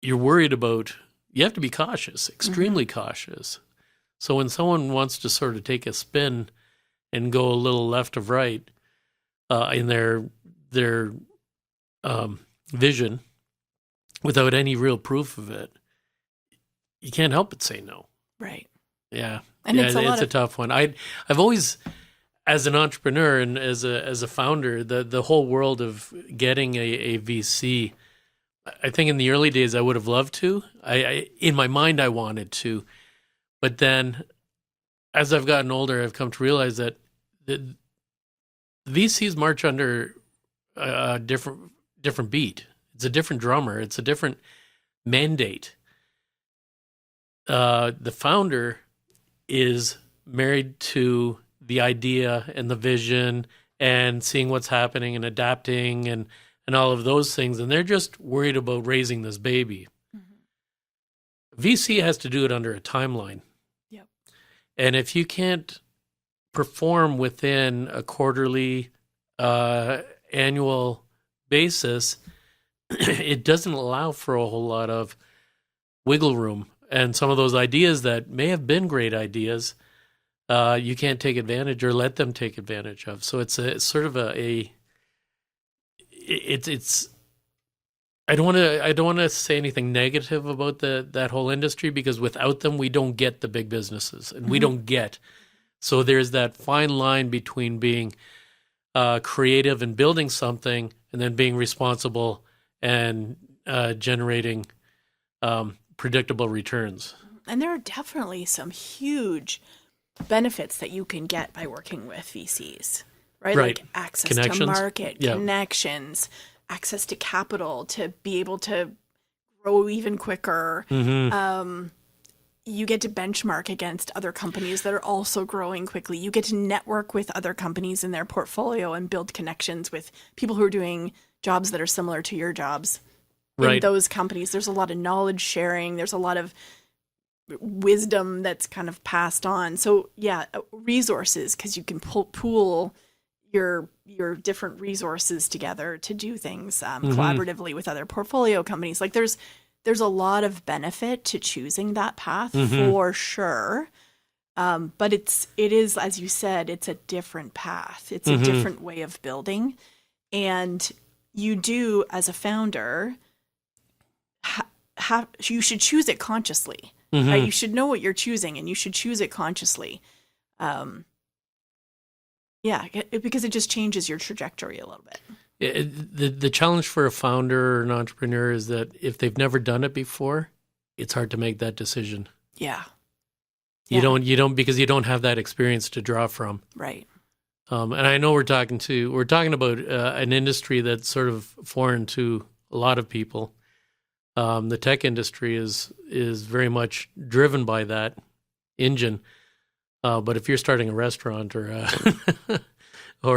worried about, you have to be cautious, extremely cautious. So when someone wants to sort of take a spin and go a little left of right in their vision without any real proof of it, you can't help but say no. Right. Yeah. And yeah, it's a tough one. I've always, as an entrepreneur and as a founder, the whole world of getting a VC, I think in the early days I would have loved to. I in my mind I wanted to, but then as I've gotten older, I've come to realize that the VCs march under a different beat. It's a different drummer. It's a different mandate. The founder is married to the idea and the vision and seeing what's happening and adapting and all of those things. And they're just worried about raising this baby. VC has to do it under a timeline. Yep. And if you can't perform within a quarterly, annual basis, it doesn't allow for a whole lot of wiggle room. And some of those ideas that may have been great ideas, you can't take advantage or let them take advantage of. So it's sort of it's. I don't want to say anything negative about that whole industry, because without them we don't get the big businesses, and we don't get. So there's that fine line between being creative and building something, and then being responsible and generating predictable returns. And there are definitely some huge benefits that you can get by working with VCs, right? Right. Like access to Connections. market, Yeah. connections, access to capital to be able to grow even quicker. You get to benchmark against other companies that are also growing quickly. You get to network with other companies in their portfolio and build connections with people who are doing jobs that are similar to your jobs in Right. those companies. There's a lot of knowledge sharing. There's a lot of wisdom that's kind of passed on. So yeah, resources, because you can pool your different resources together to do things collaboratively with other portfolio companies. Like there's a lot of benefit to choosing that path for sure. But it is, as you said, it's a different path. It's a different way of building. And you do, as a founder, you should choose it consciously. Right? You should know what you're choosing, and you should choose it consciously. Because it just changes your trajectory a little bit. The challenge for a founder or an entrepreneur is that if they've never done it before, it's hard to make that decision. Yeah. You don't because you don't have that experience to draw from. Right. And I know we're talking about an industry that's sort of foreign to a lot of people. The tech industry is very much driven by that engine. But if you're starting a restaurant or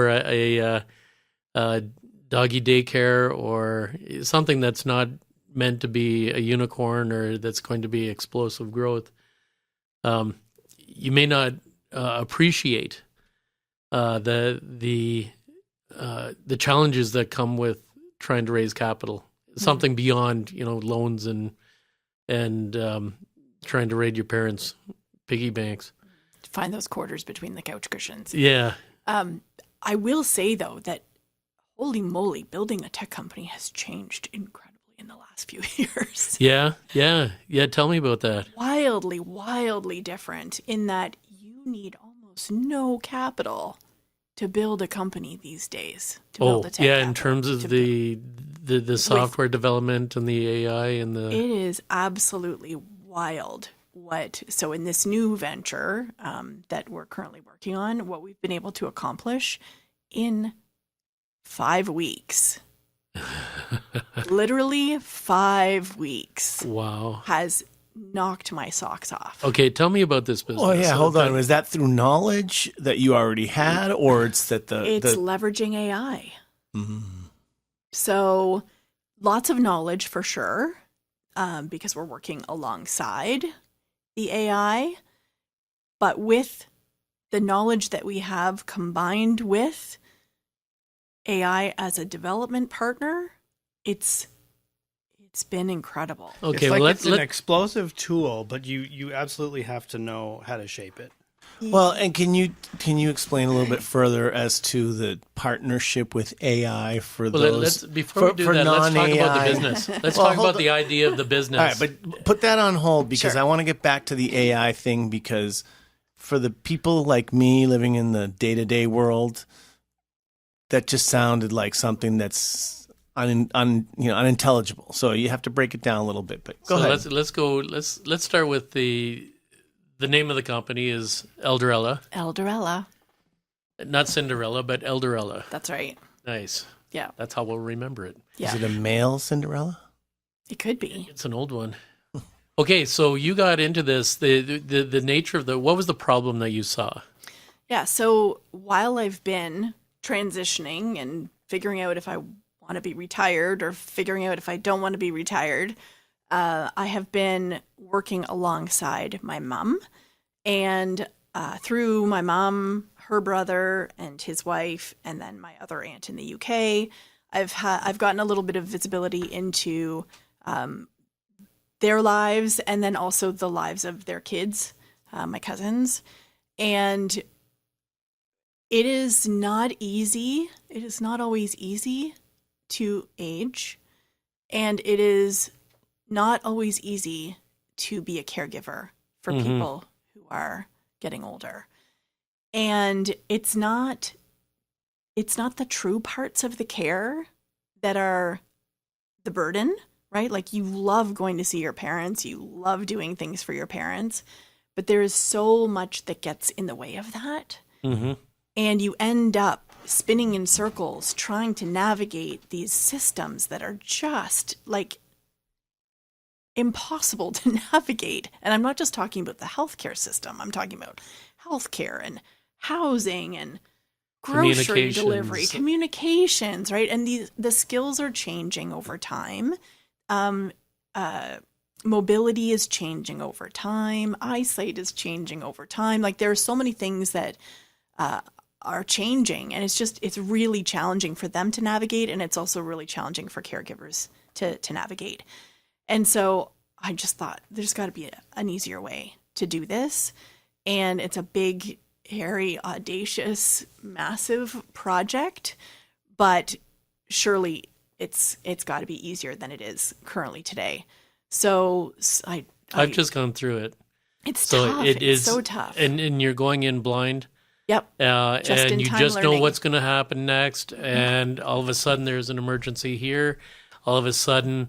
a doggy daycare or something that's not meant to be a unicorn or that's going to be explosive growth, you may not appreciate the challenges that come with trying to raise capital. Something beyond loans and trying to raid your parents' piggy banks. Find those quarters between the couch cushions. Yeah. I will say, though, that holy moly, building a tech company has changed incredibly in the last few years. Yeah. Tell me about that. Wildly different in that you need almost no capital to build a company these days. To build a tech in terms of the software development and the AI and the... It is absolutely wild. So in this new venture that we're currently working on, what we've been able to accomplish in 5 weeks, literally 5 weeks. Wow. Has knocked my socks off. Okay, tell me about this business. Oh yeah, hold on. Was that through knowledge that you already had, or it's that it's leveraging AI? So lots of knowledge for sure. because we're working alongside the AI. But with the knowledge that we have combined with AI as a development partner, it's been incredible. Okay, It's like well, it's an explosive tool, but you absolutely have to know how to shape it. Well, and can you explain a little bit further as to the partnership with AI for those? Before we do that, let's talk about the business. Let's talk hold about the idea of the business. All right, but put that on hold because Sure. I want to get back to the AI thing because for the people like me living in the day-to-day world, that just sounded like something that's unintelligible. So you have to break it down a little bit. But go ahead. Let's start with the name of the company is Elderella, Elderella. not Cinderella, but Elderella. That's right. Nice. Yeah. That's how we'll remember it. Yeah. Is it a male Cinderella? It could be. It's an old one. Okay, so you got into this. The nature of what was the problem that you saw? Yeah. So while I've been transitioning and figuring out if I want to be retired or figuring out if I don't want to be retired, I have been working alongside my mom, and through my mom, her brother, and his wife, and then my other aunt in the UK, I've gotten a little bit of visibility into their lives, and then also the lives of their kids, my cousins, and it is not easy. It is not always easy to age, and it is not always easy to be a caregiver for people who are getting older. And it's not the true parts of the care that are the burden, right? Like you love going to see your parents, you love doing things for your parents, but there is so much that gets in the way of that. Mm-hmm. And you end up spinning in circles trying to navigate these systems that are just like impossible to navigate. And I'm not just talking about the healthcare system. I'm talking about healthcare and housing and grocery delivery, communications, right? And the skills are changing over time. Mobility is changing over time. Eyesight is changing over time. Like there are so many things that are changing, and it's really challenging for them to navigate, and it's also really challenging for caregivers to navigate. And so I just thought there's got to be an easier way to do this. And it's a big, hairy, audacious, massive project, but surely it's got to be easier than it is currently today. So I've just gone through it. It's So tough. It's so tough. And you're going in blind. Yep. And you just know learning. what's going to happen next. And all of a sudden there's an emergency here. All of a sudden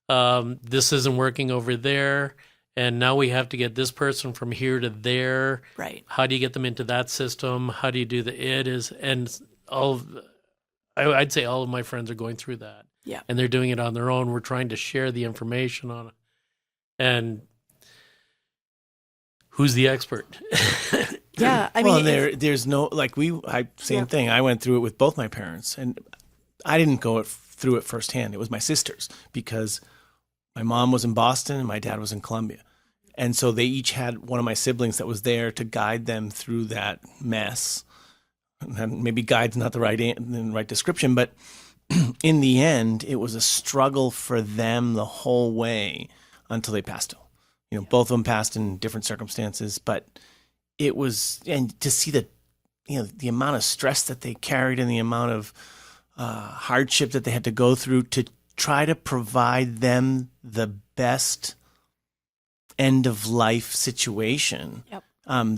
this isn't working over there. And now we have to get this person from here to there. Right. How do you get them into that system? How do you do I'd say all of my friends are going through that. Yeah. And they're doing it on their own. We're trying to share the information on it. And who's the expert? Yeah. I mean, there's no same thing. I went through it with both my parents, and I didn't go through it firsthand. It was my sisters because my mom was in Boston and my dad was in Columbia. And so they each had one of my siblings that was there to guide them through that mess. And maybe guide's not the right description, but in the end, it was a struggle for them the whole way until they passed. Both of them passed in different circumstances, but it was, and to see the amount of stress that they carried and the amount of hardship that they had to go through to try to provide them the best end of life situation. Yep.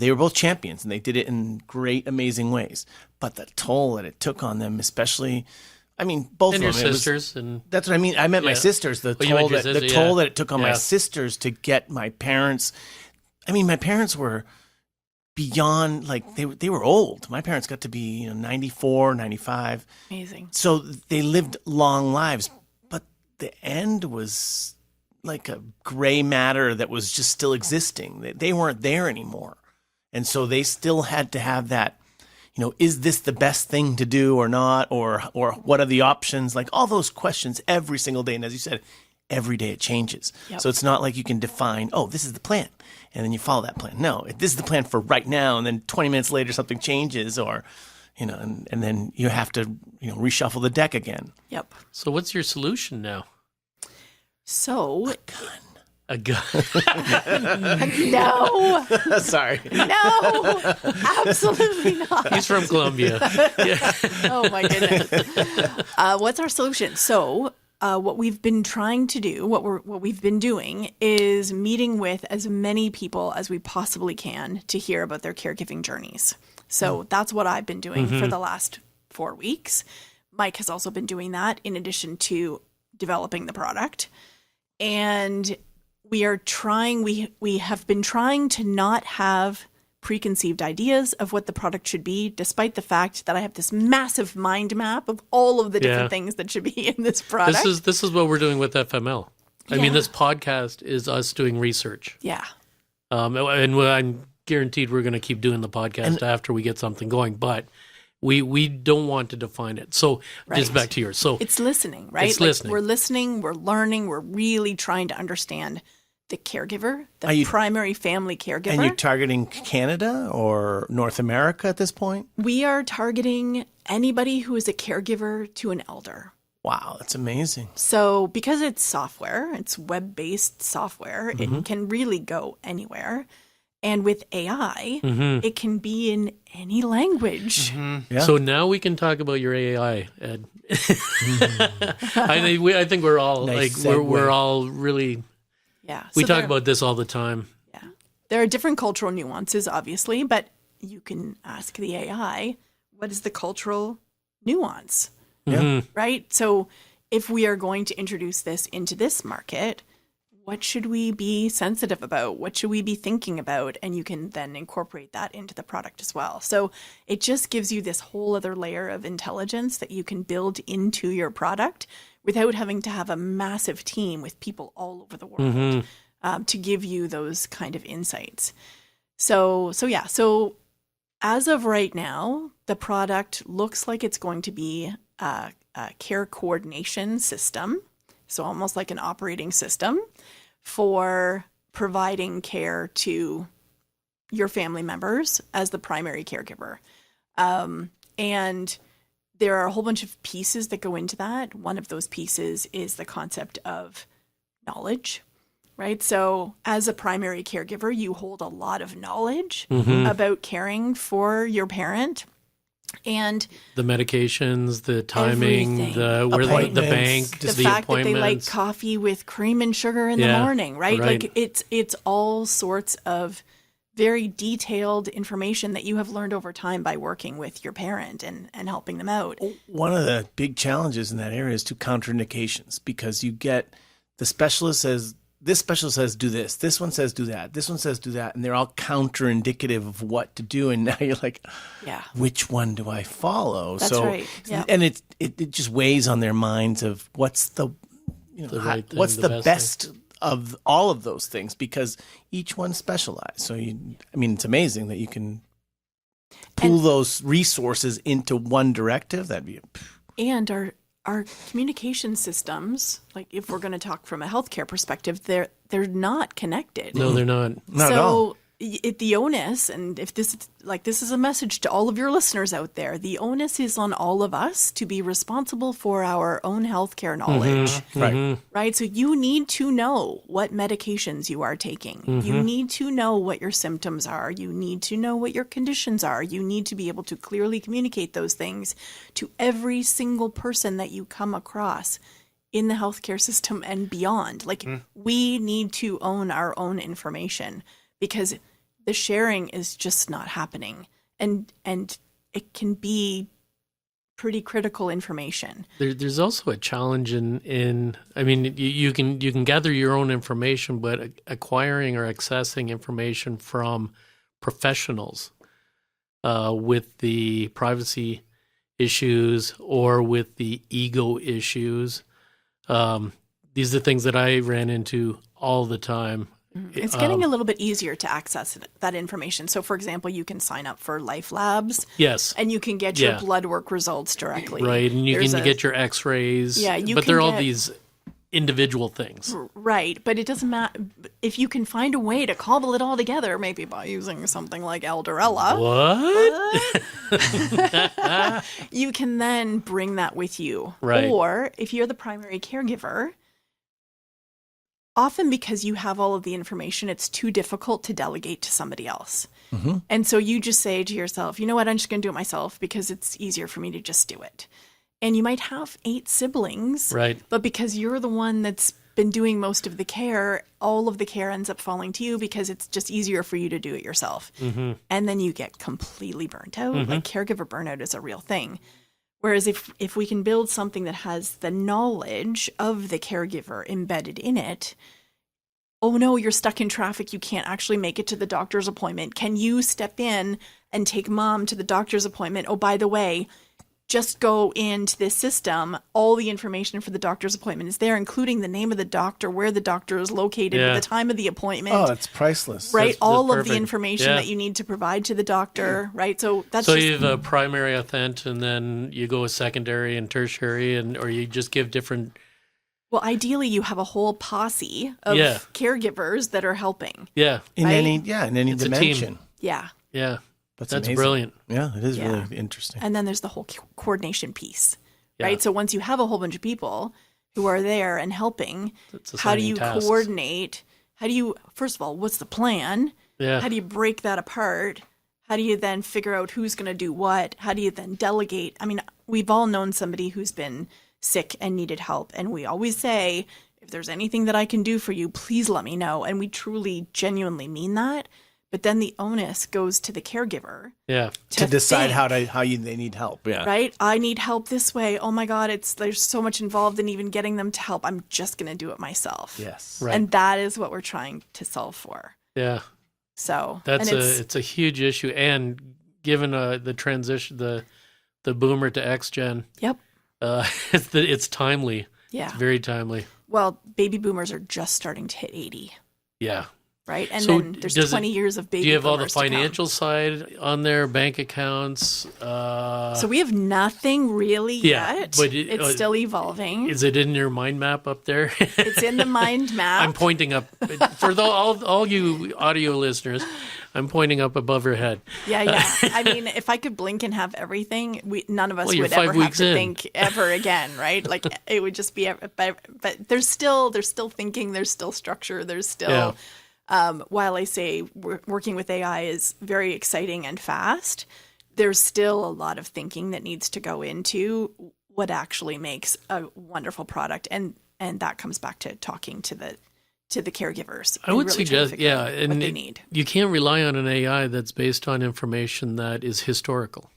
They were both champions and they did it in great, amazing ways. But the toll that it took on them, especially, both And of your them. sisters. That's what I mean. I meant my sisters. The toll that it took on my sisters to get my parents. My parents were beyond, they were old. My parents got to be 94, 95. amazing. So they lived long lives, but the end was like a gray matter that was just still existing. They weren't there anymore. And so they still had to have that, is this the best thing to do or not? Or what are the options? Like all those questions every single day. And as you said, every day it changes. Yep. So it's not like you can define, oh, this is the plan, and then you follow that plan. No, this is the plan for right now, and then 20 minutes later something changes, or, and then you have to, reshuffle the deck again. Yep. So what's your solution now? So A gun. no, Sorry. no, absolutely not. He's from Colombia. Yeah. Oh my goodness. What's our solution? So, what we've been trying to do, what we've been doing, is meeting with as many people as we possibly can to hear about their caregiving journeys. So that's what I've been doing for the last 4 weeks. Mike has also been doing that in addition to developing the product, and we are trying. We have been trying to not have preconceived ideas of what the product should be, despite the fact that I have this massive mind map of all of the different things that should be in this product. This is what we're doing with FML. I Yeah. mean, this podcast is us doing research. Yeah. And I'm guaranteed we're going to keep doing the podcast after we get something going, but we don't want to define it. So just back to yours. So It's listening, right? It's listening. We're listening, we're learning, we're really trying to understand the caregiver, the primary family caregiver. And you're targeting Canada or North America at this point? We are targeting anybody who is a caregiver to an elder. Wow, that's amazing. So because it's software, it's web-based software, it can really go anywhere. And with AI, it can be in any language. Yeah. So now we can talk about your AI, Ed. I think we're all Nice we're segue. all really Yeah. we so talk there- about this all the time. Yeah. There are different cultural nuances, obviously, but you can ask the AI, what is the cultural nuance? Yeah. Right? So if we are going to introduce this into this market, what should we be sensitive about? What should we be thinking about? And you can then incorporate that into the product as well. So it just gives you this whole other layer of intelligence that you can build into your product without having to have a massive team with people all over the world to give you those kind of insights. So as of right now, the product looks like it's going to be a care coordination system. So almost like an operating system for providing care to your family members as the primary caregiver. And there are a whole bunch of pieces that go into that. One of those pieces is the concept of knowledge, right? So as a primary caregiver, you hold a lot of knowledge about caring for your parent. And The medications, the timing, Everything. the Appointments, bank, the the fact that they like appointments. coffee with cream and sugar in the Yeah, morning, right? right. Like it's all sorts of very detailed information that you have learned over time by working with your parent and helping them out. One of the big challenges in that area is to counterindications, because you get the specialist says, this specialist says do this one says do that, this one says do that, and they're all counterindicative of what to do. And now you're like, Yeah. which one do I follow? That's right. Yeah. And it just weighs on their minds of what's the right thing, what's the the best best of all of those things, because each one's specialized. So it's amazing that you can pool those resources into one directive. That'd be And our communication systems, like if we're going to talk from a healthcare perspective, they're not connected. No, they're not. not at all. The onus, and if this is a message to all of your listeners out there, the onus is on all of us to be responsible for our own healthcare knowledge, Right. right? So you need to know what medications you are taking. You need to know what your symptoms are. You need to know what your conditions are. You need to be able to clearly communicate those things to every single person that you come across in the healthcare system and beyond. Like we need to own our own information, because the sharing is just not happening, and it can be pretty critical information. There's also a challenge in I mean, you can gather your own information, but acquiring or accessing information from professionals with the privacy issues or with the ego issues. These are things that I ran into all the time. It's getting a little bit easier to access that information. So, for example, you can sign up for Life Labs. Yes. And you can get your Yeah. blood work results directly. Right, and you There's can get your X-rays. Yeah, you but can there are all get- these individual things. Right, but it doesn't matter if you can find a way to cobble it all together, maybe by using something like Elderella. What? You can then bring that with you. Right. Or if you're the primary caregiver, often because you have all of the information, it's too difficult to delegate to somebody else. Mm-hmm. And so you just say to yourself, you know what, I'm just going to do it myself because it's easier for me to just do it. And you might have 8 siblings, Right. but because you're the one that's been doing most of the care, all of the care ends up falling to you because it's just easier for you to do it yourself. Mm-hmm. And then you get completely burnt out. Like caregiver burnout is a real thing. Whereas if we can build something that has the knowledge of the caregiver embedded in it, oh no, you're stuck in traffic, you can't actually make it to the doctor's appointment. Can you step in and take mom to the doctor's appointment? Oh, by the way, just go into this system. All the information for the doctor's appointment is there, including the name of the doctor, where the doctor is located, Yeah. the time of the appointment. Oh, it's priceless. Right, That's all of the perfect. information Yeah. that you need to provide to the doctor, right? So that's So just, you have a primary authent, and then you go with secondary and tertiary, or you just give different. well, ideally you have a whole posse of Yeah. caregivers that are helping. Yeah, In Right? any It's a team. dimension. Yeah. yeah, That's that's amazing. brilliant. Yeah, it is Yeah. really interesting. And then there's the whole coordination piece, Yeah. right? So once you have a whole bunch of people who are there and helping, It's how do assigning you tasks. coordinate? How do you, first of all, what's the plan? Yeah, How do you break that apart? How do you then figure out who's going to do what? How do you then delegate? I mean, we've all known somebody who's been sick and needed help. And we always say, if there's anything that I can do for you, please let me know. And we truly, genuinely mean that. But then the onus goes to the caregiver yeah, To decide think, they need help. Yeah. right? I need help this way. Oh my God, there's so much involved in even getting them to help. I'm just going to do it myself. Yes. right. And that is what we're trying to solve for. Yeah, So that's and it's, it's a huge issue, and given the transition, the boomer to X gen, yep. it's timely. Yeah. It's very timely. Well, baby boomers are just starting to hit 80, Yeah. right? And So then there's does 20 years of baby Do you have all the boomers to come. financial side on there, bank accounts? So we have nothing really Yeah, yet. but it's still evolving. Is it in your mind map up there? It's in the mind map. I'm pointing up for all you audio listeners. I'm pointing up above your head. Yeah. I mean, if I could blink and have everything, none of us Well, you're would ever 5 have weeks to in. think ever again, right? Like it would just be. But there's still thinking. There's still structure. There's still. While I say working with AI is very exciting and fast, there's still a lot of thinking that needs to go into what actually makes a wonderful product, and that comes back to talking to the caregivers. I and would really trying to suggest, figure out and what they need. you can't rely on an AI that's based on information that is historical.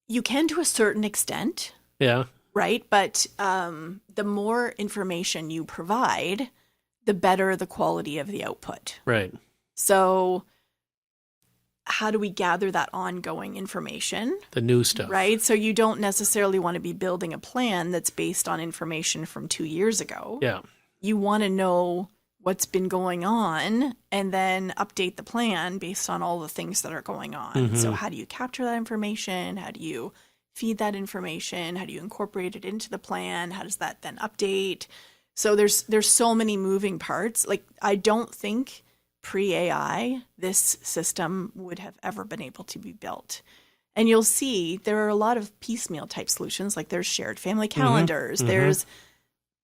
You can to a certain extent, Yeah, right? But the more information you provide, the better the quality of the output. right. So how do we gather that ongoing information? The new stuff. Right. So you don't necessarily want to be building a plan that's based on information from 2 years ago. Yeah. You want to know what's been going on and then update the plan based on all the things that are going on. Mm-hmm. So how do you capture that information? How do you feed that information? How do you incorporate it into the plan? How does that then update? So there's so many moving parts. Like I don't think pre-AI, this system would have ever been able to be built. And you'll see there are a lot of piecemeal type solutions, like there's shared family calendars, there's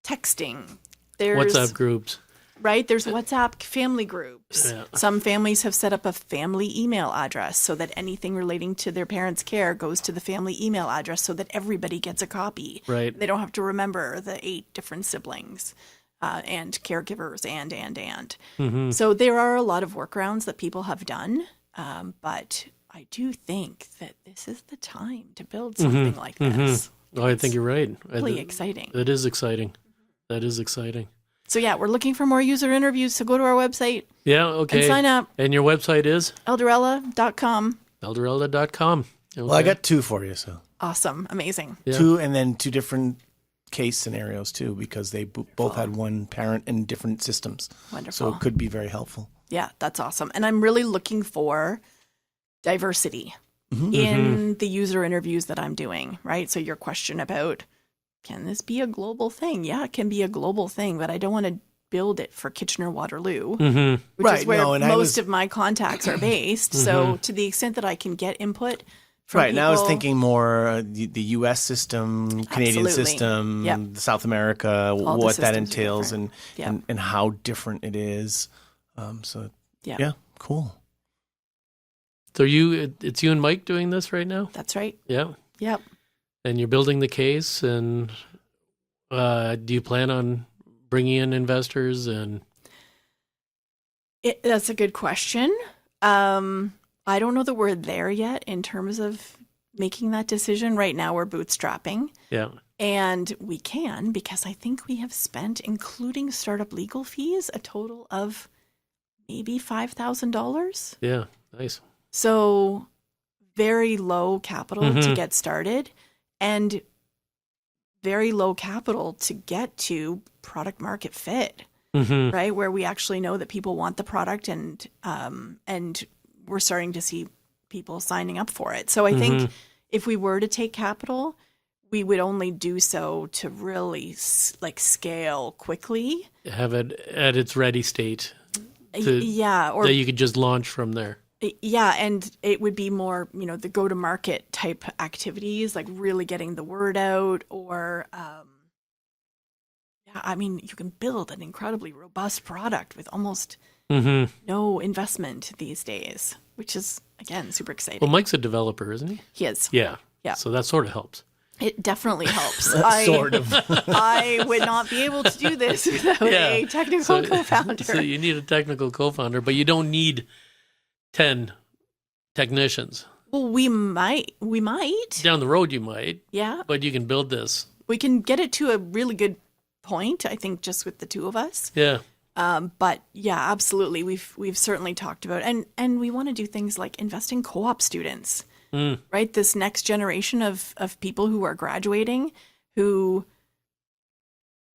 texting, there's WhatsApp groups. right? There's WhatsApp family groups. Yeah. Some families have set up a family email address so that anything relating to their parents' care goes to the family email address so that everybody gets a copy. Right. They don't have to remember the 8 different siblings. And caregivers and. Mm-hmm. So there are a lot of workarounds that people have done, but I do think that this is the time to build something like this. Oh, I think you're right. Really exciting. That is exciting. That is exciting. So yeah, we're looking for more user interviews, so go to our website Yeah, okay. and sign up, And your website is Elderella.com. elderella.com. Okay. Well, I got 2 for you. So Awesome, amazing. Yeah. 2, and then 2 different case scenarios too, because they both had one parent in different systems. Wonderful. So it could be very helpful. Yeah, that's awesome. And I'm really looking for diversity in the user interviews that I'm doing, right? So your question about can this be a global thing? Yeah, it can be a global thing, but I don't want to build it for Kitchener-Waterloo, which Right, is where no, and I most was- of my contacts are based. So to the extent that I can get input from Right. And I was people- thinking more the U.S. system, Canadian Absolutely. system, Yep. South America, the what that systems are entails, different. Yep. and how different it is. So Yeah. yeah, cool. So it's you and Mike doing this right now? That's right. Yeah. Yep. And you're building the case, and do you plan on bringing in investors? And That's a good question. I don't know that we're there yet in terms of making that decision. Right now, we're bootstrapping. yeah, And we can, because I think we have spent, including startup legal fees, a total of maybe $5,000. yeah, nice. So very low capital to get started, and very low capital to get to product market fit, right? Where we actually know that people want the product, and we're starting to see people signing up for it. So I think if we were to take capital, we would only do so to really scale quickly. Have it at its ready state Yeah, or that you could just launch from there. yeah, and it would be more, the go-to-market type activities, like really getting the word out, or you can build an incredibly robust product with almost no investment these days, which is, again, super exciting. Well, Mike's a developer, isn't he? He is. Yeah. Yeah. So that sort of helps. It definitely helps. Sort of. I would not be able to do this without a technical co-founder. So you need a technical co-founder, but you don't need 10 technicians. Well, we might. Down the road you might, Yeah. but you can build this. We can get it to a really good point, I think, just with the two of us. Yeah. But yeah, absolutely. We've certainly talked about it. And we want to do things like invest in co-op students, right? This next generation of people who are graduating, who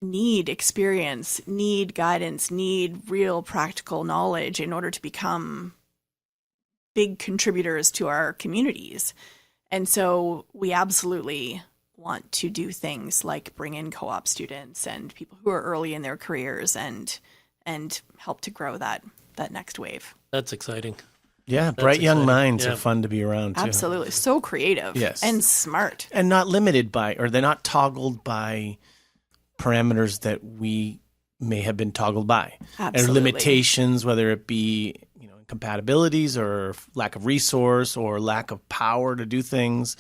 need experience, need guidance, need real practical knowledge in order to become big contributors to our communities. And so we absolutely want to do things like bring in co-op students and people who are early in their careers and help to grow that next wave. That's exciting. Yeah, bright young exciting. minds Yeah. are fun to be around too. Absolutely. So creative Yes. and smart. And not limited by, or they're not toggled by parameters that we may have been toggled by. Absolutely. Or limitations, whether it be, incompatibilities or lack of resource or lack of power to do things.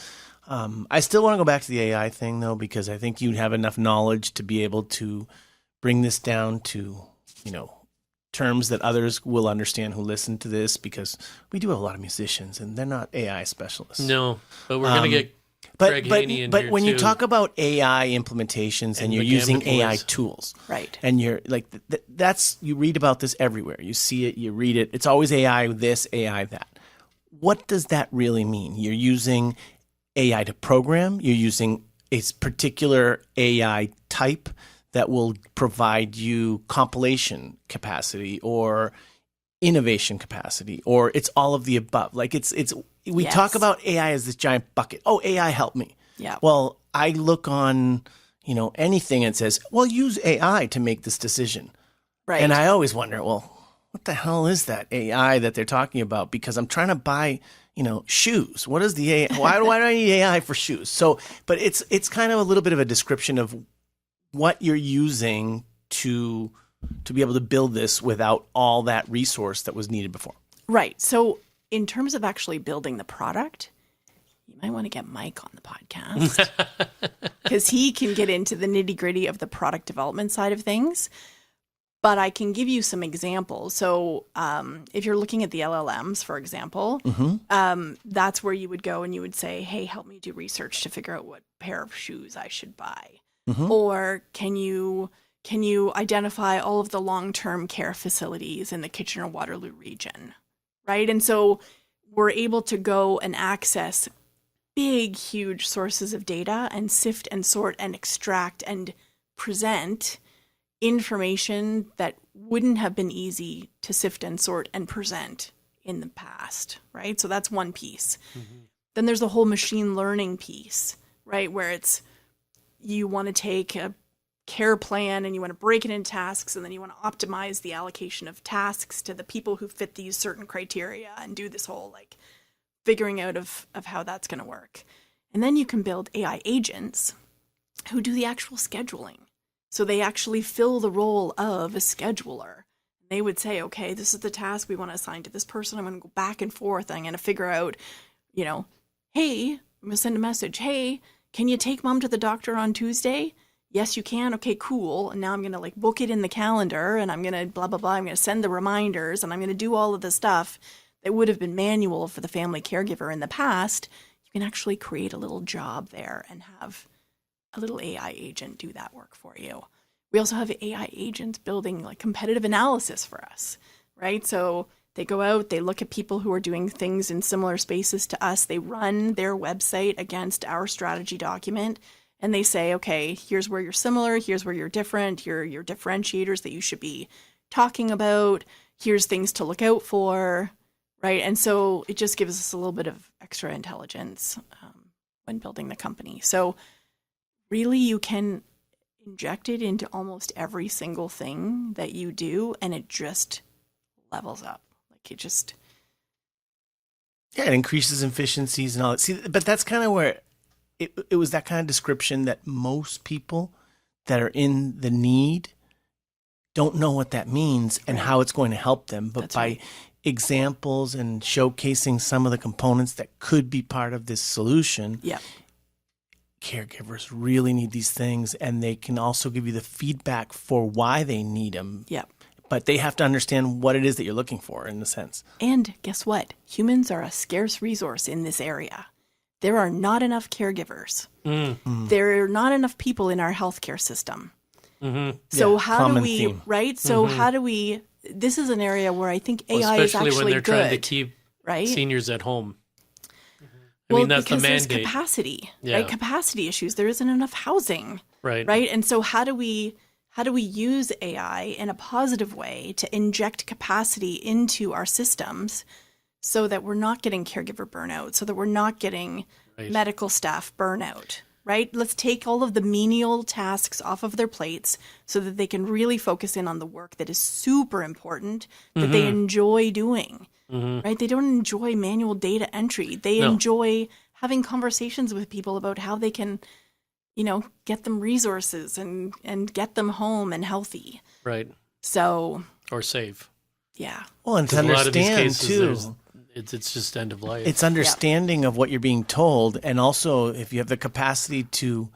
I still want to go back to the AI thing though, because I think you have enough knowledge to be able to bring this down to, terms that others will understand who listen to this, because we do have a lot of musicians and they're not AI specialists. No, but we're going to get But Greg Haney in but here when you too. talk about AI implementations and And you're McGann using McCoys. AI tools, Right. and you're like that's you read about this everywhere. You see it, you read it. It's always AI this, AI that. What does that really mean? You're using AI to program. You're using a particular AI type that will provide you compilation capacity or innovation capacity, or it's all of the above. Like we Yes. talk about AI as this giant bucket. Oh, AI help me. Yeah. Well, I look on, anything and says, well, use AI to make this decision. Right. And I always wonder, well, what the hell is that AI that they're talking about? Because I'm trying to buy, shoes. What is the AI? Why do I need AI for shoes? So, but it's kind of a little bit of a description of what you're using to be able to build this without all that resource that was needed before. Right. So in terms of actually building the product, you might want to get Mike on the podcast because he can get into the nitty gritty of the product development side of things. But I can give you some examples. So if you're looking at the LLMs, for example, that's where you would go and you would say, hey, help me do research to figure out what pair of shoes I should buy. Or can you identify all of the long-term care facilities in the Kitchener-Waterloo region, right? And so we're able to go and access big, huge sources of data and sift and sort and extract and present information that wouldn't have been easy to sift and sort and present in the past, right? So that's one piece. Then there's the whole machine learning piece, right? Where it's, you want to take a care plan and you want to break it into tasks, and then you want to optimize the allocation of tasks to the people who fit these certain criteria and do this whole like figuring out of how that's going to work. And then you can build AI agents who do the actual scheduling. So they actually fill the role of a scheduler. They would say, okay, this is the task we want to assign to this person. I'm going to go back and forth. I'm going to figure out, you know, hey, I'm going to send a message. Hey, can you take mom to the doctor on Tuesday? Yes, you can. Okay, cool. And now I'm going to like book it in the calendar, and I'm going to blah, blah, blah. I'm going to send the reminders, and I'm going to do all of the stuff that would have been manual for the family caregiver in the past. You can actually create a little job there and have a little AI agent do that work for you. We also have AI agents building like competitive analysis for us, right? So they go out, they look at people who are doing things in similar spaces to us. They run their website against our strategy document, and they say, okay, here's where you're similar, here's where you're different, your differentiators that you should be talking about, here's things to look out for, right? And so it just gives us a little bit of extra intelligence when building the company. So really, you can inject it into almost every single thing that you do, and it just levels up. Like it just... Yeah, it increases efficiencies and all that. See, but that's kind of where it was that kind of description that most people that are in the need don't know what that means and how it's going to help them. But That's by right. examples and showcasing some of the components that could be part of this solution, Yeah. caregivers really need these things, and they can also give you the feedback for why they need them. Yeah. But they have to understand what it is that you're looking for, in a sense. And guess what? Humans are a scarce resource in this area. There are not enough caregivers. There are not enough people in our healthcare system. So Yeah, how do common we, theme. right? So how do we, this is an area where I think AI is Especially actually when they're good, trying to keep right? seniors at home. Well, I mean, that's the because there's mandate. capacity, Yeah. right? Capacity issues. There isn't enough housing, Right. right? And so how do we use AI in a positive way to inject capacity into our systems so that we're not getting caregiver burnout, so that we're not getting Right. medical staff burnout, right? Let's take all of the menial tasks off of their plates so that they can really focus in on the work that is super important, that they enjoy doing, right? They don't enjoy manual data entry. They No. enjoy having conversations with people about how they can, get them resources and get them home and healthy. Right. So, Or save. yeah. Well, and to 'Cause a lot of these understand, cases, too, it's just end of life. it's understanding of what you're being told, and also if you have the capacity to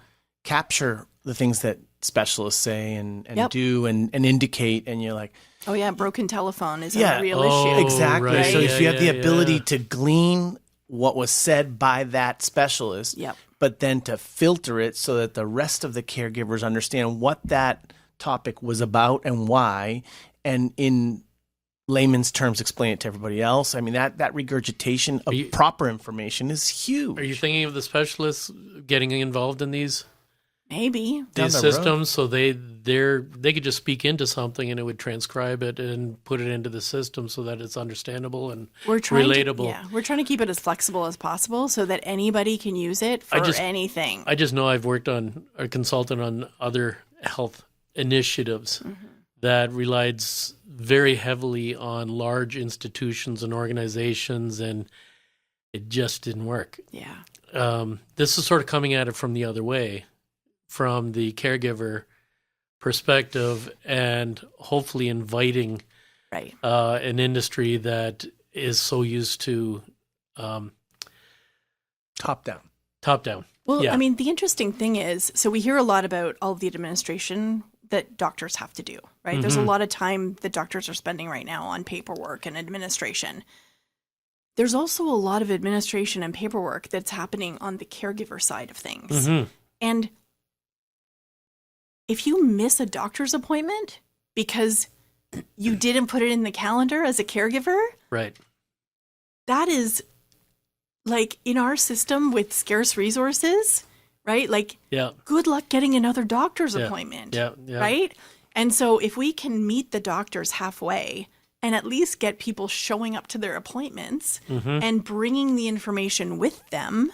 capture the things that specialists say and Yep. do and indicate, and you're like, Oh, yeah. Broken telephone is Yeah. a real Oh, issue. exactly. right. So Yeah, if you have the yeah, ability yeah. to glean what was said by that specialist, Yep. but then to filter it so that the rest of the caregivers understand what that topic was about and why, and in layman's terms explain it to everybody else. I mean, that regurgitation of proper information is huge. Are you thinking of the specialists getting involved in these Maybe. Down the road. systems so they could just speak into something and it would transcribe it and put it into the system so that it's understandable and We're trying relatable. we're trying to keep it as flexible as possible so that anybody can use it for just- anything. I just know I've worked on a consultant on other health initiatives that relied very heavily on large institutions and organizations, and it just didn't work. Yeah. This is sort of coming at it from the other way, from the caregiver perspective, and hopefully inviting Right. an industry that is so used to Top down. top down. Well, Yeah. I mean, the interesting thing is, so we hear a lot about all the administration that doctors have to do, right? There's a lot of time that doctors are spending right now on paperwork and administration. There's also a lot of administration and paperwork that's happening on the caregiver side of things. And if you miss a doctor's appointment because you didn't put it in the calendar as a caregiver, Right. that is like in our system with scarce resources, right? Like, Yeah. good luck getting another doctor's Yeah. appointment, Yeah. Yeah. right? And so if we can meet the doctors halfway and at least get people showing up to their appointments and bringing the information with them,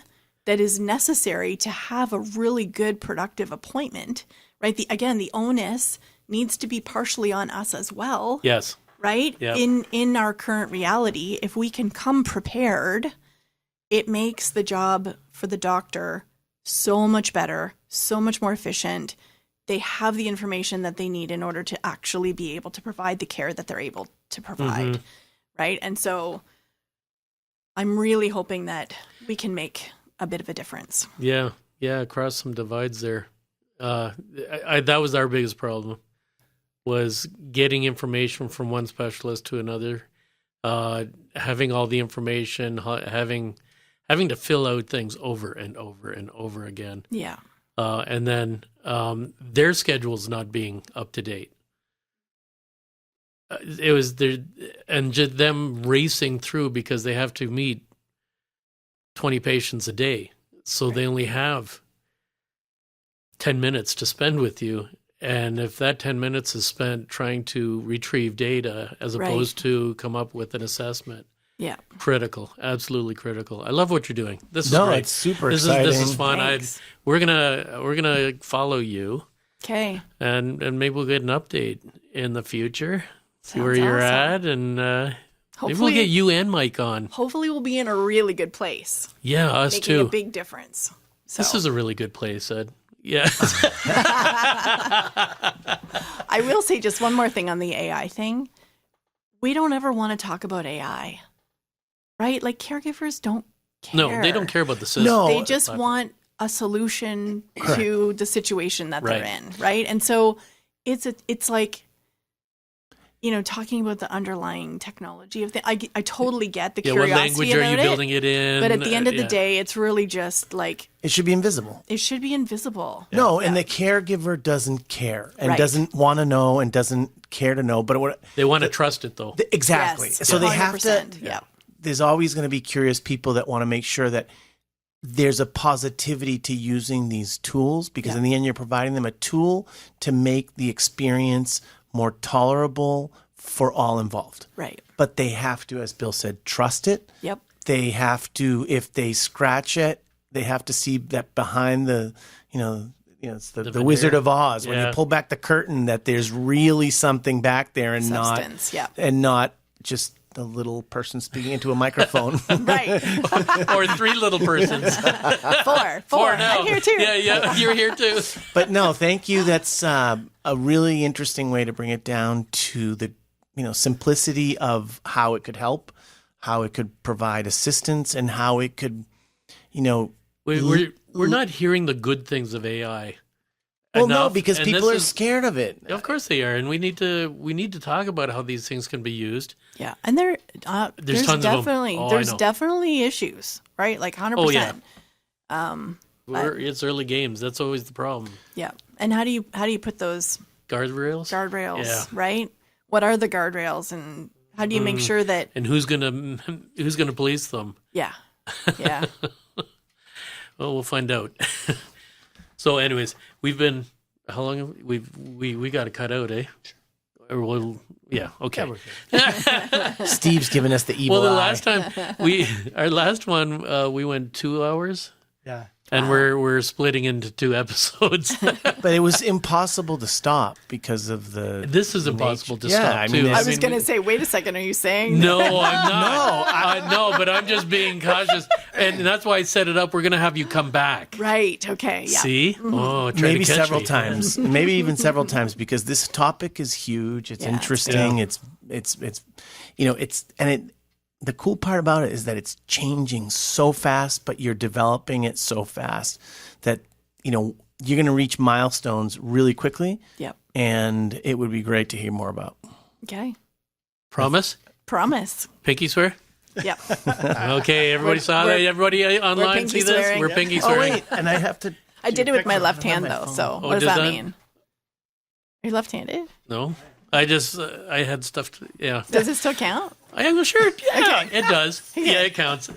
that is necessary to have a really good, productive appointment, right? The onus needs to be partially on us as well. Yes. Right? Yep. In our current reality, if we can come prepared, it makes the job for the doctor so much better, so much more efficient. They have the information that they need in order to actually be able to provide the care that they're able to provide. Right? And so I'm really hoping that we can make a bit of a difference. Yeah. Across some divides there. That was our biggest problem, was getting information from one specialist to another, having all the information, having to fill out things over and over and over again. Yeah. And then their schedules not being up to date. It was there, and just them racing through because they have to meet 20 patients a day. So they only have 10 minutes to spend with you. And if that 10 minutes is spent trying to retrieve data as opposed to come up with an assessment, critical, absolutely critical. I love what you're doing. This is great. It's super This exciting. is fun. We're gonna follow you, Okay. and maybe we'll get an update in the future. See Sounds where you're awesome. at, and maybe we'll Hopefully- get you and Mike on. Hopefully we'll be in a really good place, Yeah, us making a too. big difference. So This is a really good place, Ed. Yeah. I will say just one more thing on the AI thing. We don't ever want to talk about AI, right? Like caregivers don't care. No, they don't care about the system. No. They just want a solution to the situation that they're Right. in, right? And so it's like, talking about the underlying technology of the, I totally get the Yeah, what curiosity language are about you it, building it in? but at the end of the Yeah. day, it's really just like It should be invisible. it should be invisible. No, and the caregiver doesn't care and Right. doesn't want to know and doesn't care to know. But They want to trust it, though. exactly. Yes, So they have to. 100%, yeah. There's always going to be curious people that want to make sure that there's a positivity to using these tools, because in the end, you're providing them a tool to make the experience more tolerable for all involved. Right. But they have to, as Bill said, trust it. Yep. They have to, if they scratch it, they have to see that behind the, it's the veneer. Wizard of Oz. When Yeah. you pull back the curtain, that there's really something back there and Substance, not just the little person speaking into a microphone. Right. Or three little persons. Four. now. I'm here too. Yeah, you're here too. But no, thank you. That's a really interesting way to bring it down to the simplicity of how it could help, how it could provide assistance, and how it could, We're not hearing the good things of AI. Well, no, enough, because and people this are is- scared of it. Of course they are, and we need to talk about how these things can be used. Yeah, and there's There's tons of them. definitely Oh, I there's know. definitely issues, right? Like 100%. Oh, yeah. It's early games. That's always the problem. Yeah. And how do you put those Guardrails. guardrails, Yeah. right? What are the guardrails, and how do you make sure that? And who's gonna police them? Yeah. Well, we'll find out. So, anyways, we've been how long? We got to cut out, eh? Or we'll, yeah, okay. Steve's giving us the evil Well, the eye. last time our last one, we went 2 hours, Yeah. and we're splitting into 2 episodes. But it was impossible to stop because of the. This is impossible to Yeah, stop I too. mean, I was going to say, wait a second, are you saying? No, I'm not. No, but I'm just being cautious, and that's why I set it up. We're gonna have you come back. Right. Okay. Yeah. See? Oh, try Maybe to catch several me. times, maybe even several times, because this topic is huge. It's Yeah, it's interesting. It's the cool part about it is that it's changing so fast, but you're developing it so fast that you're going to reach milestones really quickly, Yep. and it would be great to hear more about. Okay. Promise? Promise. Pinky swear? Yep. Okay, everybody saw that. we're- Everybody online pinky see this? swearing. We're Yep. pinky Oh swearing. wait, and I have to. I did it with my picture. left I don't hand, have my though. phone. So Oh, what does did that that? mean? Are you left-handed? No, I just I had stuff. Yeah, Does it still count? I am sure. Yeah, Okay. it does. Yeah, it counts.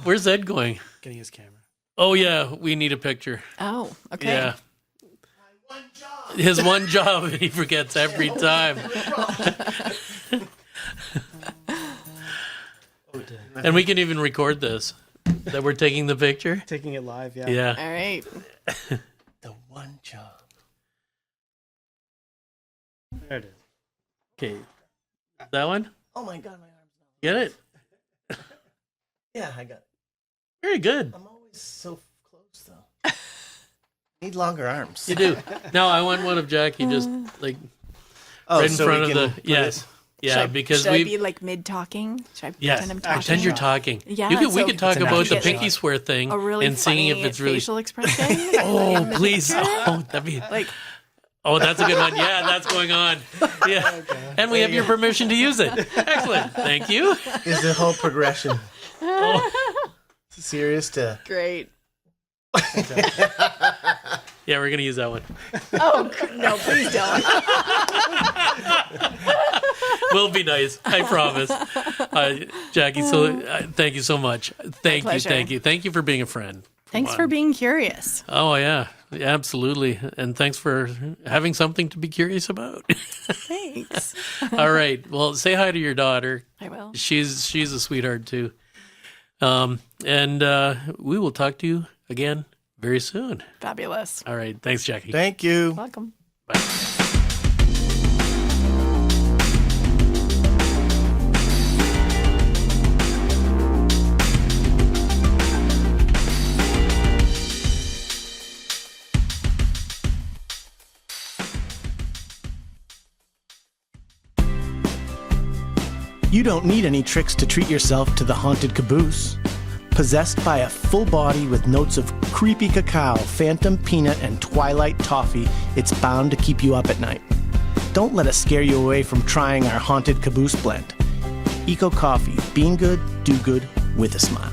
Where's Ed going? Getting his camera. Oh yeah, we need a picture. Oh, okay. Yeah. His one job, he forgets every time. And we can even record this. that we're taking the picture? Taking it live, yeah. Yeah. All right. The one job. There it is. Okay. That one? Oh my God, my arm's not. Get it? Yeah, I got it. Very good. I'm always so close though. Need longer arms. You do. No, I want one of Jacqui just like right in front of the. Yes. Yeah, because should we. I be like mid talking? Should I Yes, pretend I'm talking? pretend you're talking. Yeah, we so could talk It's an about the action pinky shot. swear thing A really and seeing funny if it's really. facial expression. Oh, please! Oh, that'd be. Like, Oh, that's a good one. Yeah, that's going on. Yeah, and we have your permission to use it. Excellent. Thank you. Is the whole progression serious to? great. Yeah, we're gonna use that one. Oh no, please don't. We'll be nice. I promise. Jacqui, so thank you so much. Thank you, pleasure. thank you for being a friend. Thanks for being curious. Oh yeah, absolutely, and thanks for having something to be curious about. Thanks. All right, well, say hi to your daughter. I will. She's a sweetheart too. And we will talk to you again very soon. Fabulous. All right, thanks, Jacqui. Thank you. Welcome. You don't need any tricks to treat yourself to the haunted caboose. Possessed by a full body with notes of creepy cacao, phantom peanut, and twilight toffee, it's bound to keep you up at night. Don't let it scare you away from trying our haunted caboose blend. Eco Coffee, being good, do good with a smile.